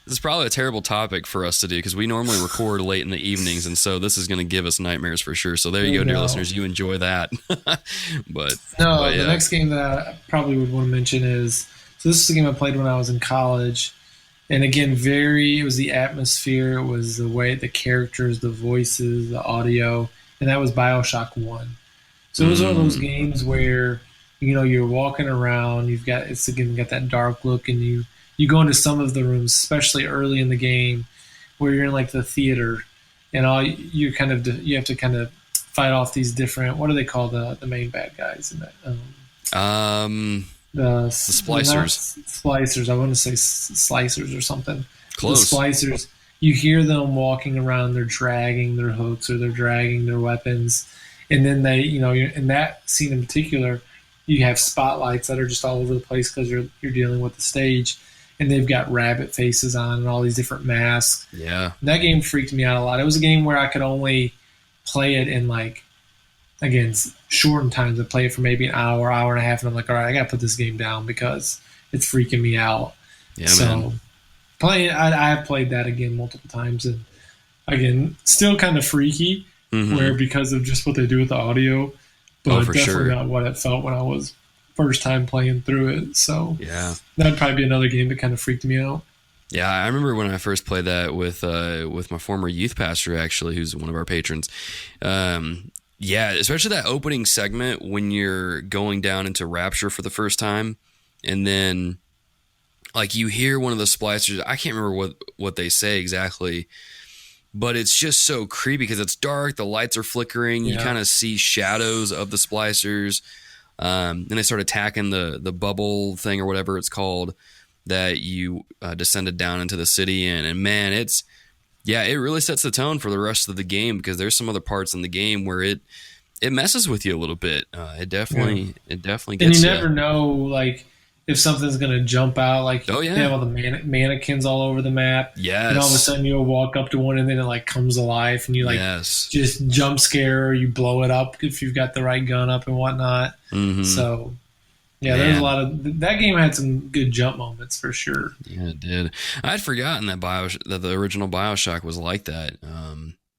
This is probably a terrible topic for us to do because we normally record late in the evenings, and so this is going to give us nightmares for sure. So there you go, dear listeners. You enjoy that. but No, the yeah. next game that I probably would want to mention is, so this is a game I played when I was in college. And again, it was the atmosphere, it was the way, the characters, the voices, the audio, and that was BioShock 1. So it was one of those games where, you're walking around, it's again got that dark look, and you go into some of the rooms, especially early in the game, where you're in like the theater, and you have to kind of fight off these different, what do they call the main bad guys in that? The splicers. Splicers. I want to say slicers or something. Close. The splicers. You hear them walking around. They're dragging their hooks or they're dragging their weapons, and then they, in that scene in particular, you have spotlights that are just all over the place because you're dealing with the stage, and they've got rabbit faces on and all these different masks. Yeah. That game freaked me out a lot. It was a game where I could only play it in again, shortened times. I play it for maybe an hour, hour and a half, and I'm like, all right, I got to put this game down because it's freaking me out. Yeah, so I have played that again multiple times, and again, still kind of freaky, where because of just what they do with the audio, but definitely not what it felt when I was first time playing through it. So yeah, that'd probably be another game that kind of freaked me out. Yeah, I remember when I first played that with my former youth pastor, actually, who's one of our patrons. Yeah, especially that opening segment when you're going down into Rapture for the first time, and then you hear one of the splicers. I can't remember what they say exactly, but it's just so creepy because it's dark. The lights are flickering. Yeah. You kind of see shadows of the splicers, and they start attacking the bubble thing or whatever it's called that you descended down into the city in. And man, it really sets the tone for the rest of the game because there's some other parts in the game where it messes with you a little bit. It definitely gets you. And you never know, if something's going to jump out. They have all the mannequins all over the map. Yes. And all of a sudden you'll walk up to one and then it comes alive and you just jump scare or you blow it up if you've got the right gun up and whatnot. Mm-hmm. So... yeah, there's a lot of that game had some good jump moments for sure. Yeah, it did. I'd forgotten that the original BioShock was like that.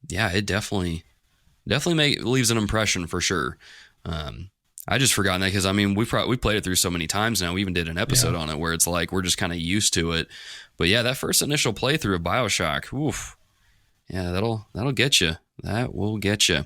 It definitely leaves an impression for sure. I just forgotten that because we played it through so many times now. We even did an episode on it where it's we're just kind of used to it. But yeah, that first initial playthrough of BioShock, oof, yeah, that'll get you. That will get you.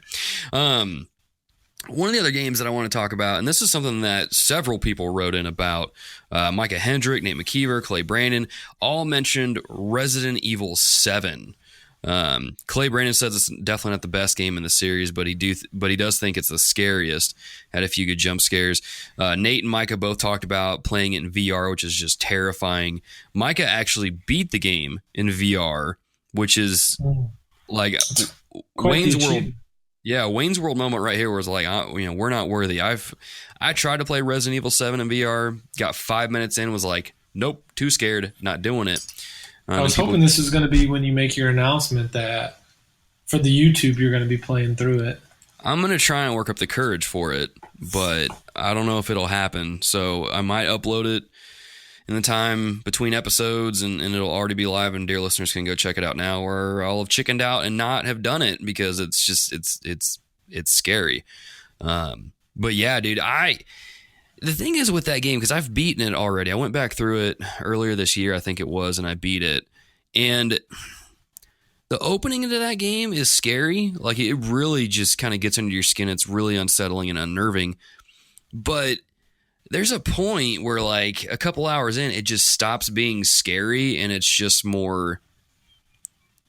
One of the other games that I want to talk about, and this is something that several people wrote in about, Micah Hendrick, Nate McKeever, Clay Brandon, all mentioned Resident Evil 7. Clay Brandon says it's definitely not the best game in the series, but he does think it's the scariest. Had a few good jump scares. Nate and Micah both talked about playing it in VR, which is just terrifying. Micah actually beat the game in VR, which is Wayne's World. Yeah, Wayne's World moment right here was we're not worthy. I tried to play Resident Evil 7 in VR, got 5 minutes in, was like, nope, too scared, not doing it. I was hoping this was going to be when you make your announcement that for the YouTube you're going to be playing through it. I'm going to try and work up the courage for it, but I don't know if it'll happen. So I might upload it in the time between episodes, and it'll already be live, and dear listeners can go check it out now, or I'll have chickened out and not have done it because it's just it's scary. But yeah, dude, the thing is with that game, because I've beaten it already. I went back through it earlier this year, I think it was, and I beat it. And the opening into that game is scary. It really just kind of gets under your skin. It's really unsettling and unnerving. But there's a point where a couple hours in, it just stops being scary, and it's just more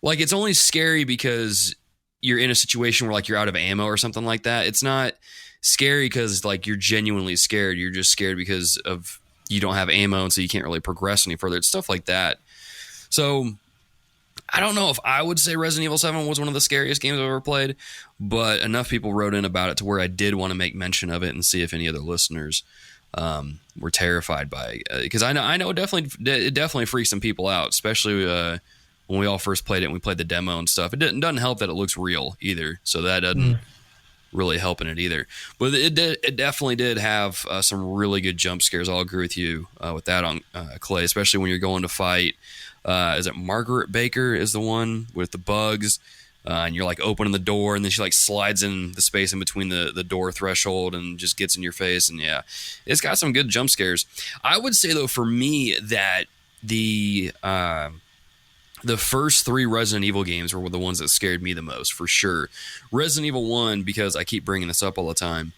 it's only scary because you're in a situation where you're out of ammo or something like that. It's not scary because you're genuinely scared. You're just scared because of you don't have ammo, and so you can't really progress any further. It's stuff like that. So I don't know if I would say Resident Evil 7 was one of the scariest games I've ever played, but enough people wrote in about it to where I did want to make mention of it and see if any other listeners were terrified by it, because I know it definitely freaks some people out, especially when we all first played it and we played the demo and stuff. It doesn't help that it looks real either, so that really helping it either. But it definitely did have some really good jump scares. I'll agree with you with that on Clay, especially when you're going to fight. Is it Margaret Baker is the one with the bugs? And you're like opening the door, and then she like slides in the space in between the door threshold and just gets in your face. And yeah, it's got some good jump scares. I would say though, for me, that the first 3 Resident Evil games were the ones that scared me the most, for sure. Resident Evil 1, because I keep bringing this up all the time.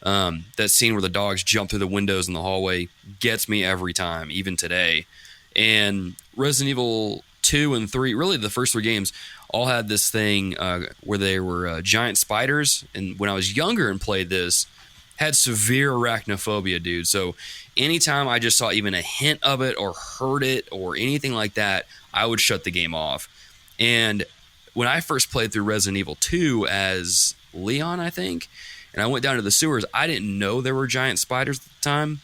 That scene where the dogs jump through the windows in the hallway gets me every time, even today. And Resident Evil 2 and 3, really the first 3 games, all had this thing where they were giant spiders. And when I was younger and played this, had severe arachnophobia, dude. So anytime I just saw even a hint of it or heard it or anything like that, I would shut the game off. And when I first played through Resident Evil 2 as Leon, I think, and I went down to the sewers, I didn't know there were giant spiders at the time.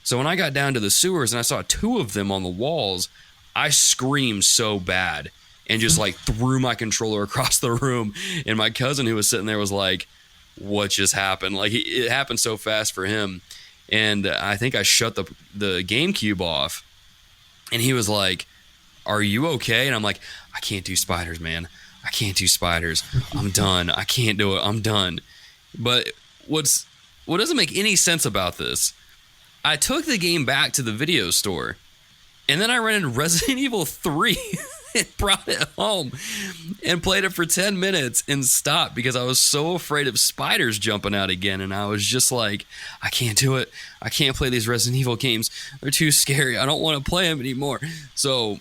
So when I got down to the sewers and I saw 2 of them on the walls, I screamed so bad and just like threw my controller across the room. And my cousin who was sitting there was like, what just happened? Like it happened so fast for him. And I think I shut the GameCube off, and he was like, are you okay? And I'm like, I can't do spiders, man. I can't do spiders. I'm done. I can't do it. I'm done. But what doesn't make any sense about this, I took the game back to the video store, and then I rented Resident Evil 3 and brought it home and played it for 10 minutes and stopped because I was so afraid of spiders jumping out again. And I was just like, I can't do it. I can't play these Resident Evil games. They're too scary. I don't want to play them anymore. So,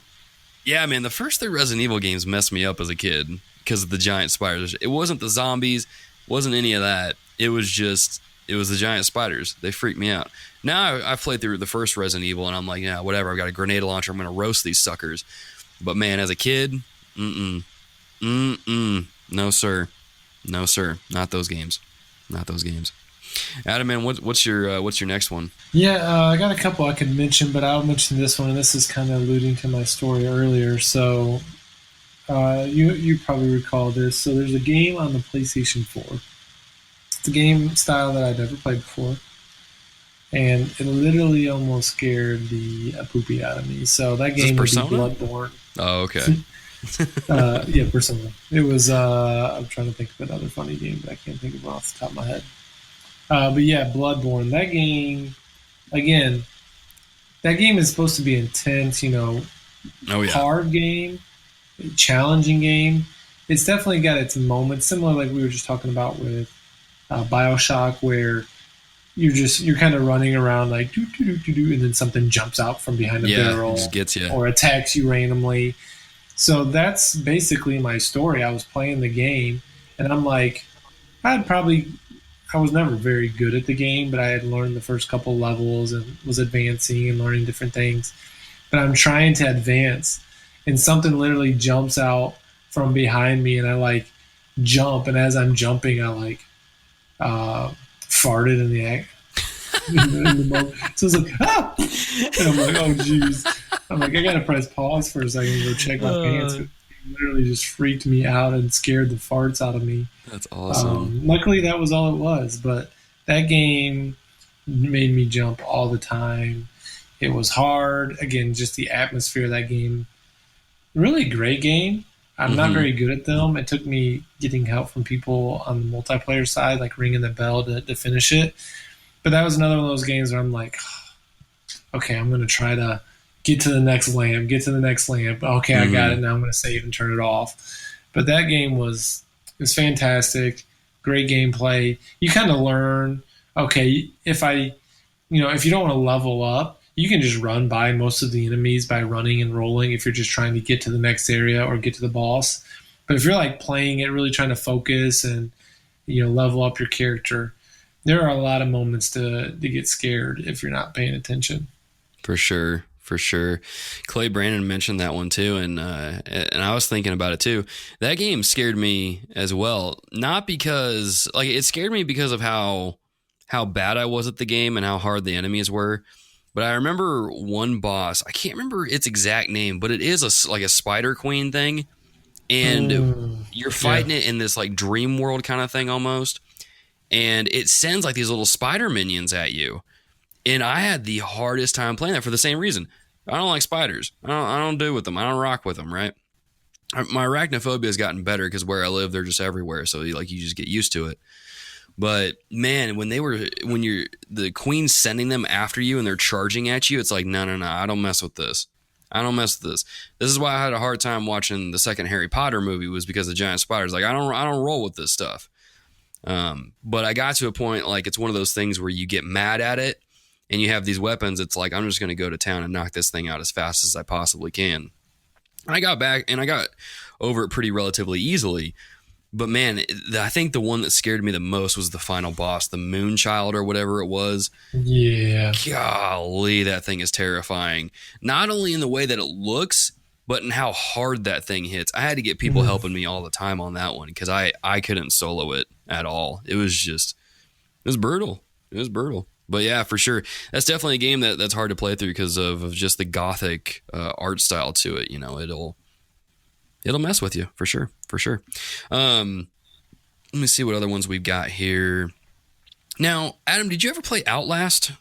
yeah, man, the first 3 Resident Evil games messed me up as a kid because of the giant spiders. It wasn't the zombies. Wasn't any of that. It was the giant spiders. They freaked me out. Now I've played through the first Resident Evil, and I'm like, yeah, whatever. I've got a grenade launcher. I'm going to roast these suckers. But man, as a kid, no sir, not those games. Adam, man, what's your next one? Yeah, I got a couple I could mention, but I'll mention this one, and this is kind of alluding to my story earlier. So you probably recall this. So there's a game on the PlayStation 4. It's a game style that I'd never played before, and it literally almost scared the poopy out of me. So that game would be Bloodborne. Oh, okay. Yeah, Persona. It was, I'm trying to think of another funny game, but I can't think of it off the top of my head. But yeah, Bloodborne. That game, again, that game is supposed to be intense, hard game, challenging game. It's definitely got its moments, similar like we were just talking about with BioShock, where you're kind of running around like do do do do do, and then something jumps out from behind a barrel, just gets you, or attacks you randomly. So that's basically my story. I was playing the game, and I'm like, I was never very good at the game, but I had learned the first couple levels and was advancing and learning different things. But I'm trying to advance, and something literally jumps out from behind me, and I like jump, and as I'm jumping, I like farted in the act. So it's like, ah! And I'm like, oh geez. I'm like, I gotta press pause for a second and go check my pants. It literally just freaked me out and scared the farts out of me. That's awesome. Luckily, that was all it was, but that game made me jump all the time. It was hard. Again, just the atmosphere of that game. Really great game. I'm not very good at them. It took me getting help from people on the multiplayer side, like ringing the bell to finish it. But that was another one of those games where I'm like, okay, I'm going to try to get to the next lamp. Okay, I got it. Now I'm going to save and turn it off. But that game was fantastic. Great gameplay. You kind of learn, okay, if you don't want to level up, you can just run by most of the enemies by running and rolling if you're just trying to get to the next area or get to the boss. But if you're like playing it, really trying to focus and level up your character, there are a lot of moments to get scared if you're not paying attention. For sure. Clay Brandon mentioned that one too, and I was thinking about it too. That game scared me as well, not because it scared me because of how bad I was at the game and how hard the enemies were. But I remember one boss, I can't remember its exact name, but it is a spider queen thing. And you're fighting it in this like dream world kind of thing almost. and it sends like these little spider minions at you. And I had the hardest time playing that for the same reason. I don't like spiders. I don't do with them. I don't rock with them, right? My arachnophobia has gotten better because where I live, they're just everywhere. So you just get used to it. But man, when you're the queen's sending them after you and they're charging at you, it's like, no, I don't mess with this. I don't mess with this. This is why I had a hard time watching the second Harry Potter movie, was because of giant spiders. Like I don't roll with this stuff. But I got to a point, like it's one of those things where you get mad at it and you have these weapons. It's like, I'm just going to go to town and knock this thing out as fast as I possibly can. And I got back and I got over it pretty relatively easily. But man, I think the one that scared me the most was the final boss, the Moonchild or whatever it was. Yeah. Golly, that thing is terrifying. Not only in the way that it looks, but in how hard that thing hits. I had to get people helping me all the time on that one because I couldn't solo it at all. It was brutal. It was brutal. But yeah, for sure. That's definitely a game that's hard to play through because of just the gothic art style to it. You know, it'll mess with you for sure. Let me see what other ones we've got here. Now, Adam, did you ever play Outlast?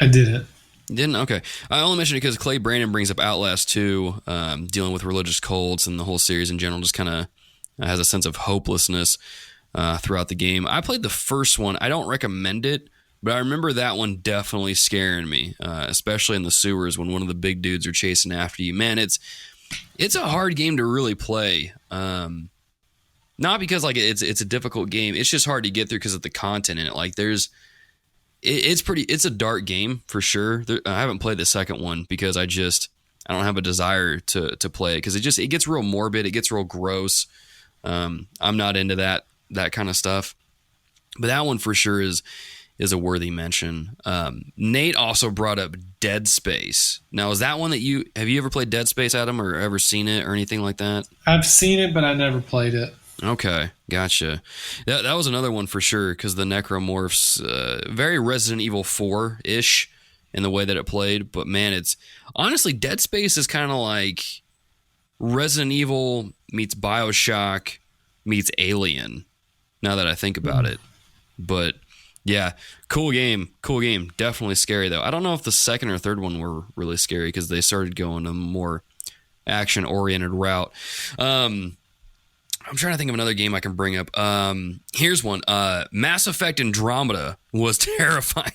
I didn't. You didn't? Okay. I only mentioned it because Clay Brandon brings up Outlast 2, dealing with religious cults, and the whole series in general just kind of has a sense of hopelessness throughout the game. I played the first one. I don't recommend it, but I remember that one definitely scaring me, especially in the sewers when one of the big dudes are chasing after you. Man, it's a hard game to really play. Not because like it's a difficult game. It's just hard to get through because of the content in it. Like it's a dark game for sure. I haven't played the second one because I don't have a desire to play it because it gets real morbid. It gets real gross. I'm not into that kind of stuff. But that one for sure is a worthy mention. Nate also brought up Dead Space. Now, is that one that have you ever played Dead Space, Adam, or ever seen it or anything like that? I've seen it, but I never played it. Okay, gotcha. That was another one for sure because the necromorphs, very Resident Evil 4-ish in the way that it played. But man, it's honestly, Dead Space is kind of like Resident Evil meets BioShock meets Alien, now that I think about it. But yeah, cool game. Definitely scary, though. I don't know if the second or third one were really scary because they started going a more action-oriented route. I'm trying to think of another game I can bring up. Here's one. Mass Effect Andromeda was terrifying.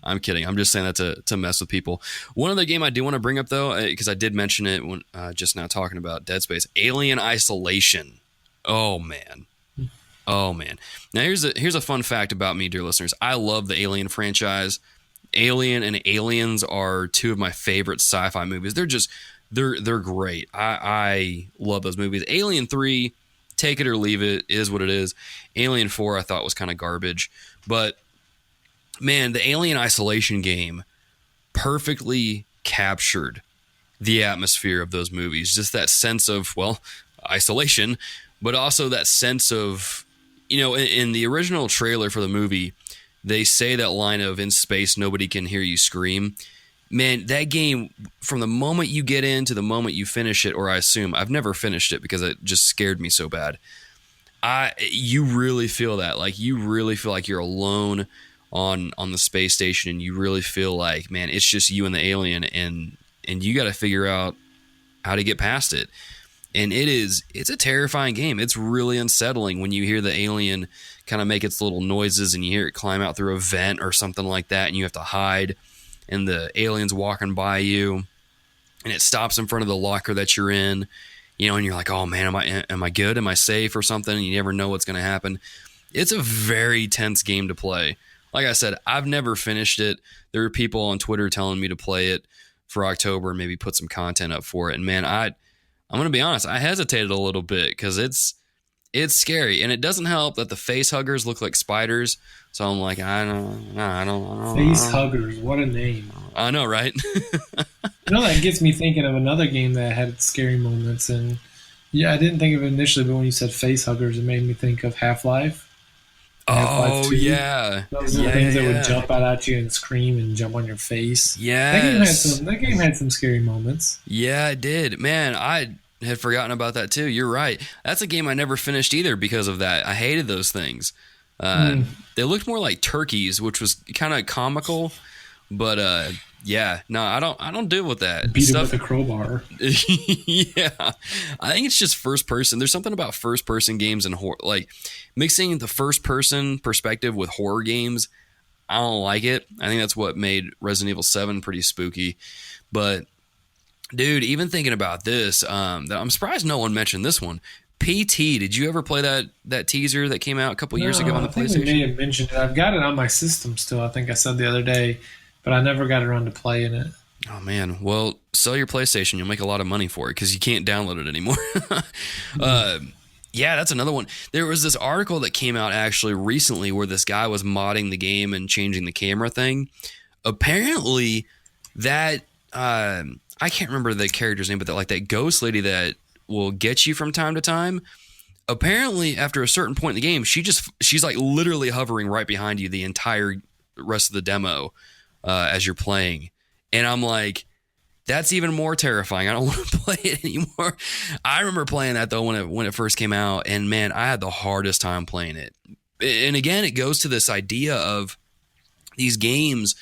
I'm kidding. I'm just saying that to mess with people. One other game I do want to bring up, though, because I did mention it when just now talking about Dead Space, Alien Isolation. Oh, man. Now, here's a fun fact about me, dear listeners. I love the Alien franchise. Alien and Aliens are two of my favorite sci-fi movies. They're great. I love those movies. Alien 3, take it or leave it, is what it is. Alien 4 I thought was kind of garbage. But, man, the Alien Isolation game perfectly captured the atmosphere of those movies. Just that sense of, well, isolation, but also that sense of, in the original trailer for the movie, they say that line of "in space, nobody can hear you scream." Man, that game, from the moment you get in to the moment you finish it, or I assume, I've never finished it because it just scared me so bad. You really feel that. Like, you really feel like you're alone on the space station, and you really feel like, man, it's just you and the alien, and you got to figure out how to get past it. And it's a terrifying game. It's really unsettling when you hear the alien kind of make its little noises and you hear it climb out through a vent or something like that, and you have to hide, and the alien's walking by you, and it stops in front of the locker that you're in, and you're like, oh man, am I good? Am I safe or something? And you never know what's going to happen. It's a very tense game to play. Like I said, I've never finished it. There are people on Twitter telling me to play it for October and maybe put some content up for it. And man, I'm going to be honest, I hesitated a little bit because it's scary, and it doesn't help that the face huggers look like spiders. So I'm like, I don't. Face huggers, what a name! I know, right? That gets me thinking of another game that had scary moments, and yeah, I didn't think of it initially, but when you said face huggers, it made me think of Half-Life. Oh, yeah. Those are the things that would jump out at you and scream and jump on your face. Yeah. That game had some scary moments. Yeah, it did. Man, I had forgotten about that too. You're right. That's a game I never finished either because of that. I hated those things. They looked more like turkeys, which was kind of comical. But yeah, no, I don't deal with that. Beat him with a crowbar. Yeah, I think it's just first person. There's something about first person games and horror, like mixing the first person perspective with horror games. I don't like it. I think that's what made Resident Evil 7 pretty spooky. But dude, even thinking about this, I'm surprised no one mentioned this one. PT, did you ever play that teaser that came out a couple years ago on the I think PlayStation? we may have mentioned it. I've got it on my system still. I think I said the other day, but I never got around to playing it. Oh man, well, sell your PlayStation. You'll make a lot of money for it because you can't download it anymore. Yeah, that's another one. There was this article that came out actually recently where this guy was modding the game and changing the camera thing. Apparently, that I can't remember the character's name, but that ghost lady that will get you from time to time. Apparently, after a certain point in the game, she's like literally hovering right behind you the entire rest of the demo as you're playing, and I'm like, that's even more terrifying. I don't want to play it anymore. I remember playing that though when it first came out, and man, I had the hardest time playing it. And again, it goes to this idea of these games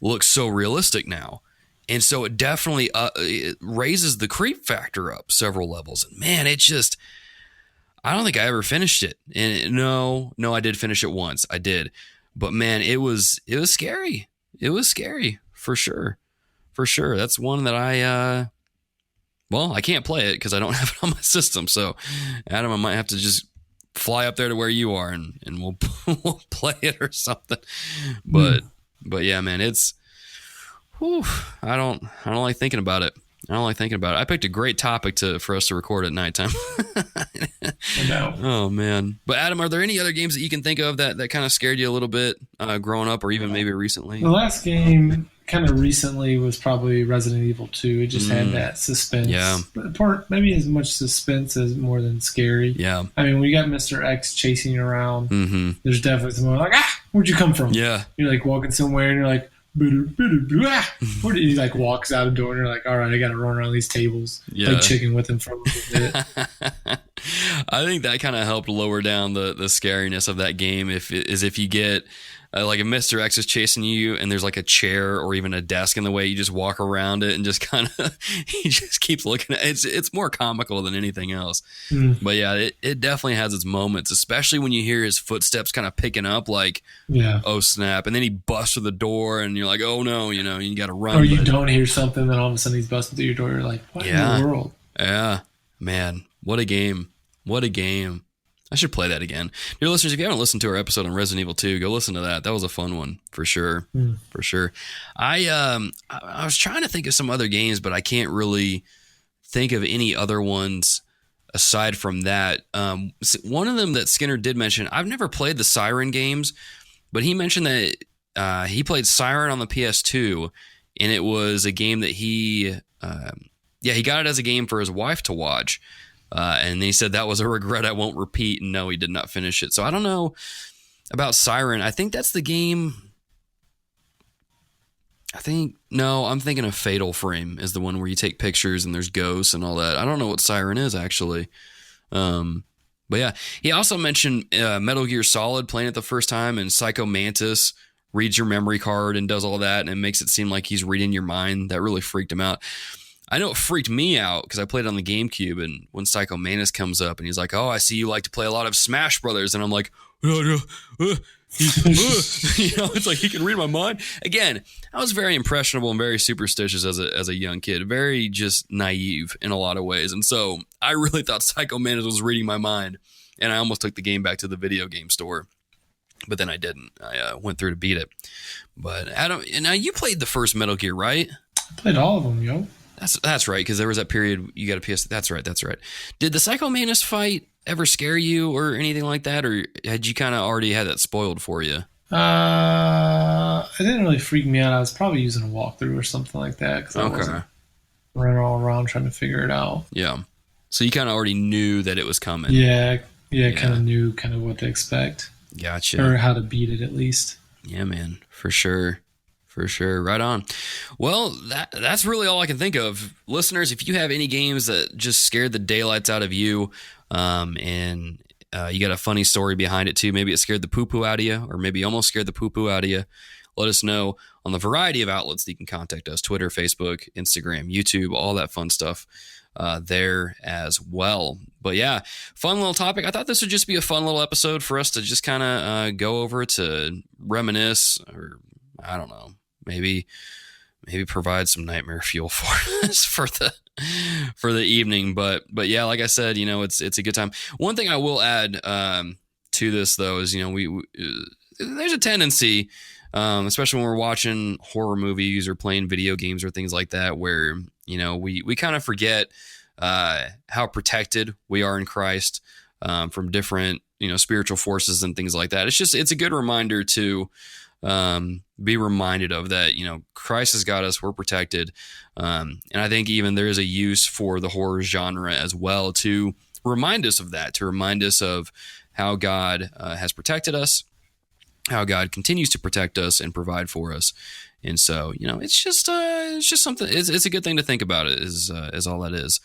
look so realistic now, and so it definitely it raises the creep factor up several levels. And man, it just, I don't think I ever finished it. And no, I did finish it once. I did, but man, it was scary. It was scary for sure. For sure. That's one that I can't play it because I don't have it on my system. So, Adam, I might have to just fly up there to where you are and we'll play it or something. But yeah, man, it's, I don't like thinking about it. I picked a great topic for us to record at nighttime. Oh man. But Adam, are there any other games that you can think of that kind of scared you a little bit growing up or even maybe recently? The last game kind of recently was probably Resident Evil 2. It just had that suspense. Yeah. Maybe as much suspense as more than scary. Yeah. I mean, when you got Mr. X chasing you around, there's definitely some like, where'd you come from? Yeah. You're like walking somewhere and you're like, where did he like walks out the door and you're like, all right, I got to run around these tables, play chicken with him for a little bit. I think that kind of helped lower down the scariness of that game. If you get like if Mr. X is chasing you and there's like a chair or even a desk in the way, you just walk around it and just kind of he just keeps looking at it. It's more comical than anything else. But yeah, it definitely has its moments, especially when you hear his footsteps kind of picking up, like, oh snap, and then he busts through the door and you're like, oh no, you got to run. Or you don't hear something, then all of a sudden he's busting through your door. You're like, what in the world? Yeah, man, what a game! What a game! I should play that again. Dear listeners, if you haven't listened to our episode on Resident Evil 2, go listen to that. That was a fun one, for sure. For sure. I was trying to think of some other games, but I can't really think of any other ones aside from that. One of them that Skinner did mention, I've never played the Siren games, but he mentioned that he played Siren on the PS2, and it was a game that he got it as a game for his wife to watch. And he said that was a regret I won't repeat. And no, he did not finish it. So I don't know about Siren. I think that's the game. I'm thinking of Fatal Frame is the one where you take pictures and there's ghosts and all that. I don't know what Siren is actually. But yeah, he also mentioned Metal Gear Solid, playing it the first time, and Psycho Mantis reads your memory card and does all that. And it makes it seem like he's reading your mind. That really freaked him out. I know it freaked me out because I played it on the GameCube, and when Psycho Mantis comes up and he's like, oh, I see you like to play a lot of Smash Brothers. And I'm like, it's like he can read my mind. Again, I was very impressionable and very superstitious as a young kid, very just naive in a lot of ways. And so I really thought Psycho Mantis was reading my mind, and I almost took the game back to the video game store. But then I didn't. I went through to beat it. But Adam, now you played the first Metal Gear, right? I played all of them, yo. That's right, because there was that period you got a PS. That's right. Did the Psycho Mantis fight ever scare you or anything like that, or had you kind of already had that spoiled for you? It didn't really freak me out. I was probably using a walkthrough or something like that because I wasn't running all around trying to figure it out. Yeah, so you kind of already knew that it was coming. Yeah, kind of knew what to expect. Gotcha. Or how to beat it at least. Yeah, man, for sure. For sure. Right on. Well, that's really all I can think of. Listeners, if you have any games that just scared the daylights out of you, and you got a funny story behind it too. Maybe it scared the poo-poo out of you, or maybe almost scared the poo-poo out of you. Let us know on the variety of outlets that you can contact us: Twitter, Facebook, Instagram, YouTube, all that fun stuff there as well. But yeah, fun little topic. I thought this would just be a fun little episode for us to just kind of go over, to reminisce, or I don't know, maybe provide some nightmare fuel for us for the evening. But yeah, like I said, it's a good time. One thing I will add to this though is, we there's a tendency, especially when we're watching horror movies or playing video games or things like that, where we kind of forget how protected we are in Christ from different spiritual forces and things like that. It's a good reminder to be reminded of that. Christ has got us, we're protected, and I think even there is a use for the horror genre as well to remind us of that, to remind us of how God has protected us, how God continues to protect us and provide for us. And so, it's just something. It's a good thing to think about. It is all that is.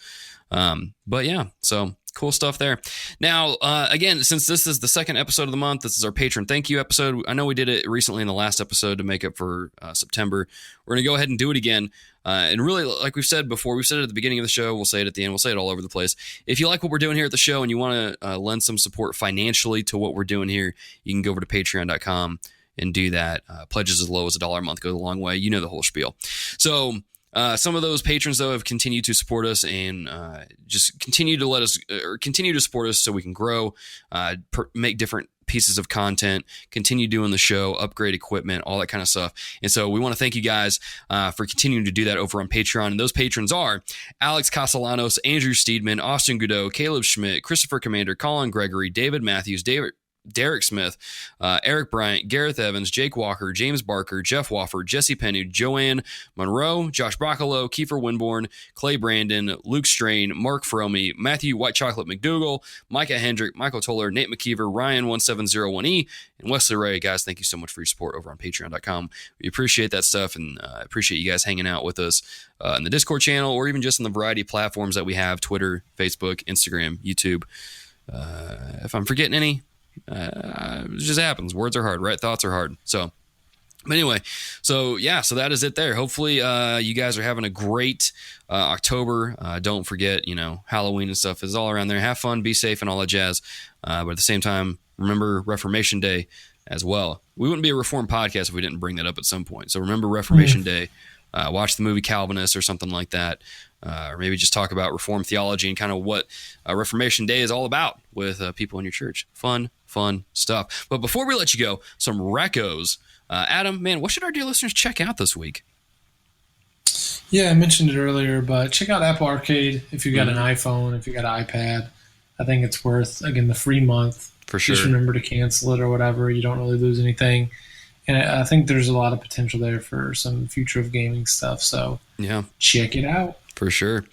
But yeah, so cool stuff there. Now, again, since this is the second episode of the month, this is our patron thank you episode. I know we did it recently in the last episode to make up for September. We're going to go ahead and do it again. And really, like we've said before, we've said it at the beginning of the show, we'll say it at the end, we'll say it all over the place. If you like what we're doing here at the show and you want to lend some support financially to what we're doing here, you can go over to patreon.com and do that. Pledges as low as $1 a month goes a long way. You know the whole spiel. So some of those patrons, though, have continued to support us and just continue to support us so we can grow, make different pieces of content, continue doing the show, upgrade equipment, all that kind of stuff. And so we want to thank you guys for continuing to do that over on Patreon. And those patrons are Alex Castellanos, Andrew Steedman, Austin Goudreau, Caleb Schmidt, Christopher Commander, Colin Gregory, David Matthews, Derek Smith, Eric Bryant, Gareth Evans, Jake Walker, James Barker, Jeff Wofford, Jesse Penny, Joanne Monroe, Josh Broccolo, Kiefer Winborn, Clay Brandon, Luke Strain, Mark Fromy, Matthew White Chocolate McDougal, Micah Hendrick, Michael Toller, Nate McKeever, Ryan1701E, and Wesley Ray. Guys, thank you so much for your support over on patreon.com. We appreciate that stuff, and appreciate you guys hanging out with us in the Discord channel, or even just in the variety of platforms that we have: Twitter, Facebook, Instagram, YouTube. If I'm forgetting any, it just happens. Words are hard, right? Thoughts are hard. So, but anyway, so yeah, so that is it there. Hopefully, you guys are having a great October. Don't forget, Halloween and stuff is all around there. Have fun, be safe, and all that jazz. But at the same time, remember Reformation Day as well. We wouldn't be a Reformed podcast if we didn't bring that up at some point. So remember Reformation Day. Watch the movie Calvinist or something like that. Or maybe just talk about Reformed theology and kind of what Reformation Day is all about with people in your church. Fun stuff. But before we let you go, some recos. Adam, man, what should our dear listeners check out this week? Yeah, I mentioned it earlier, but check out Apple Arcade if you got an iPhone, if you got an iPad. I think it's worth, again, the free month. For sure. Just remember to cancel it or whatever. You don't really lose anything. And I think there's a lot of potential there for some future of gaming stuff. So yeah, check it out. For sure.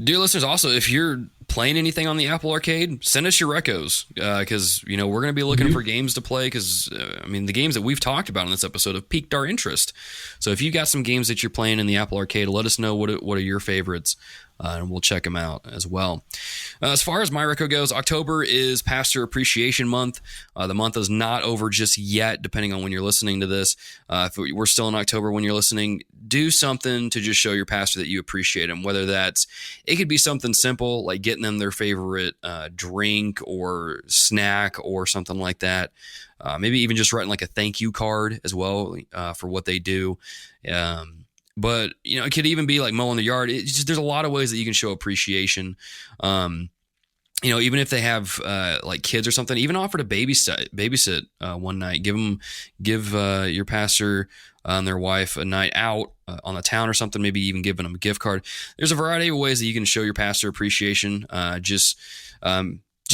Dear listeners, also, if you're playing anything on the Apple Arcade, send us your recos, because we're going to be looking for games to play, because the games that we've talked about in this episode have piqued our interest. So if you got some games that you're playing in the Apple Arcade, let us know what are your favorites, and we'll check them out as well. As far as my reco goes, October is Pastor Appreciation Month. The month is not over just yet, depending on when you're listening to this. If we're still in October when you're listening, do something to just show your pastor that you appreciate him, whether it could be something simple like getting them their favorite drink or snack or something like that. Maybe even just writing like a thank you card as well for what they do. But it could even be like mowing the yard. There's a lot of ways that you can show appreciation. Even if they have like kids or something, even offer to babysit one night. Give your pastor and their wife a night out on the town or something. Maybe even giving them a gift card. There's a variety of ways that you can show your pastor appreciation. Just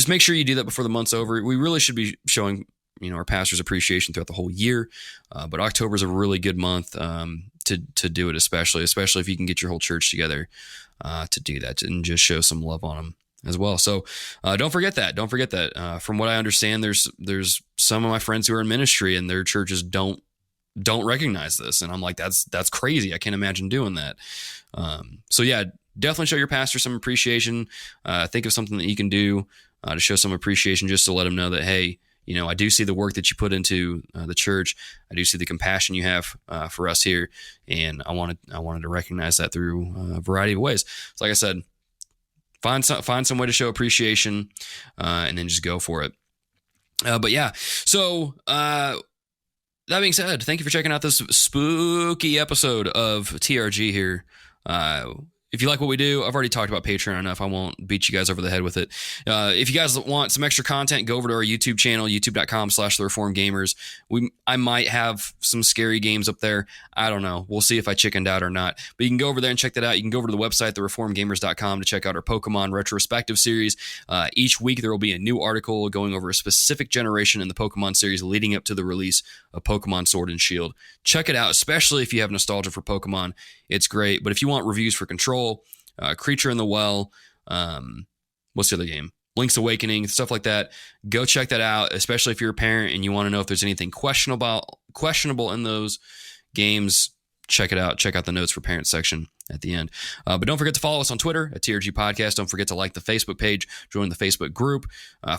make sure you do that before the month's over. We really should be showing our pastor's appreciation throughout the whole year, but October is a really good month to do it, especially if you can get your whole church together to do that and just show some love on them as well. So don't forget that. From what I understand, there's some of my friends who are in ministry and their churches don't recognize this, and I'm like, that's crazy. I can't imagine doing that. So yeah, definitely show your pastor some appreciation. Think of something that you can do to show some appreciation, just to let them know that, hey, you know, I do see the work that you put into the church. I do see the compassion you have for us here, and I wanted to recognize that through a variety of ways. So, like I said, find some way to show appreciation, and then just go for it. But yeah, so that being said, thank you for checking out this spooky episode of TRG here. If you like what we do, I've already talked about Patreon enough. I won't beat you guys over the head with it. If you guys want some extra content, go over to our YouTube channel, youtube.com/thereformedgamers. I might have some scary games up there. I don't know. We'll see if I chickened out or not. But you can go over there and check that out. You can go over to the website, thereformedgamers.com, to check out our Pokemon retrospective series. Each week there will be a new article going over a specific generation in the Pokemon series leading up to the release of Pokemon Sword and Shield. Check it out, especially if you have nostalgia for Pokemon. It's great. But if you want reviews for Control, Creature in the Well, what's the other game? Link's Awakening, stuff like that. Go check that out, especially if you're a parent and you want to know if there's anything questionable in those games. Check it out. Check out the notes for parents section at the end. But don't forget to follow us on Twitter at TRG Podcast. Don't forget to like the Facebook page, join the Facebook group,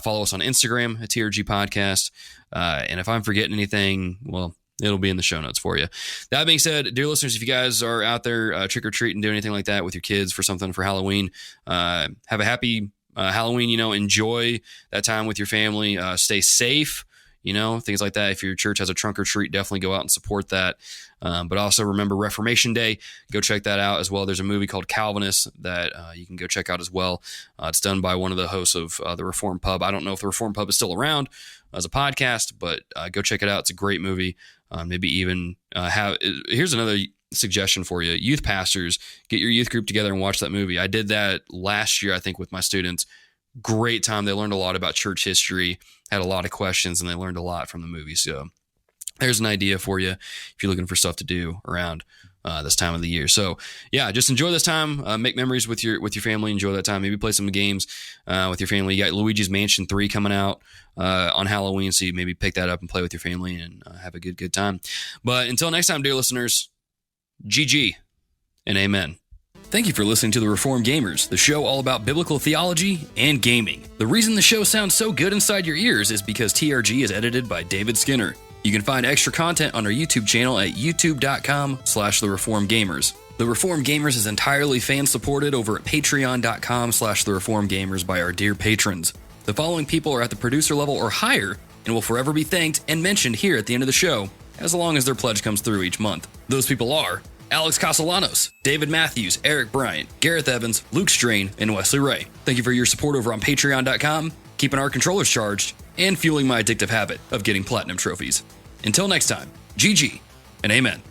follow us on Instagram at TRG Podcast. And if I'm forgetting anything, well, it'll be in the show notes for you. That being said, dear listeners, if you guys are out there trick-or-treating, doing anything like that with your kids for something for Halloween, have a happy Halloween. You know, enjoy that time with your family. Stay safe, you know, things like that. If your church has a trunk or treat, definitely go out and support that. But also remember Reformation Day. Go check that out as well. There's a movie called Calvinist that you can go check out as well. It's done by one of the hosts of the Reform Pub. I don't know if the Reform Pub is still around as a podcast, but go check it out. It's a great movie. Maybe even here's another suggestion for you. Youth pastors, get your youth group together and watch that movie. I did that last year, I think, with my students. Great time. They learned a lot about church history, had a lot of questions, and they learned a lot from the movie. So there's an idea for you if you're looking for stuff to do around this time of the year. So yeah, just enjoy this time. Make memories with your family. Enjoy that time. Maybe play some games with your family. You got Luigi's Mansion 3 coming out on Halloween, so you maybe pick that up and play with your family and have a good time. But until next time, dear listeners, GG and amen. Thank you for listening to The Reformed Gamers, the show all about biblical theology and gaming. The reason the show sounds so good inside your ears is because TRG is edited by David Skinner. You can find extra content on our YouTube channel at youtube.com/thereformedgamers. The Reformed Gamers is entirely fan-supported over at patreon.com/thereformedgamers by our dear patrons. The following people are at the producer level or higher and will forever be thanked and mentioned here at the end of the show, as long as their pledge comes through each month. Those people are Alex Castellanos, David Matthews, Eric Bryant, Gareth Evans, Luke Strain, and Wesley Ray. Thank you for your support over on patreon.com, keeping our controllers charged, and fueling my addictive habit of getting platinum trophies. Until next time, GG and amen.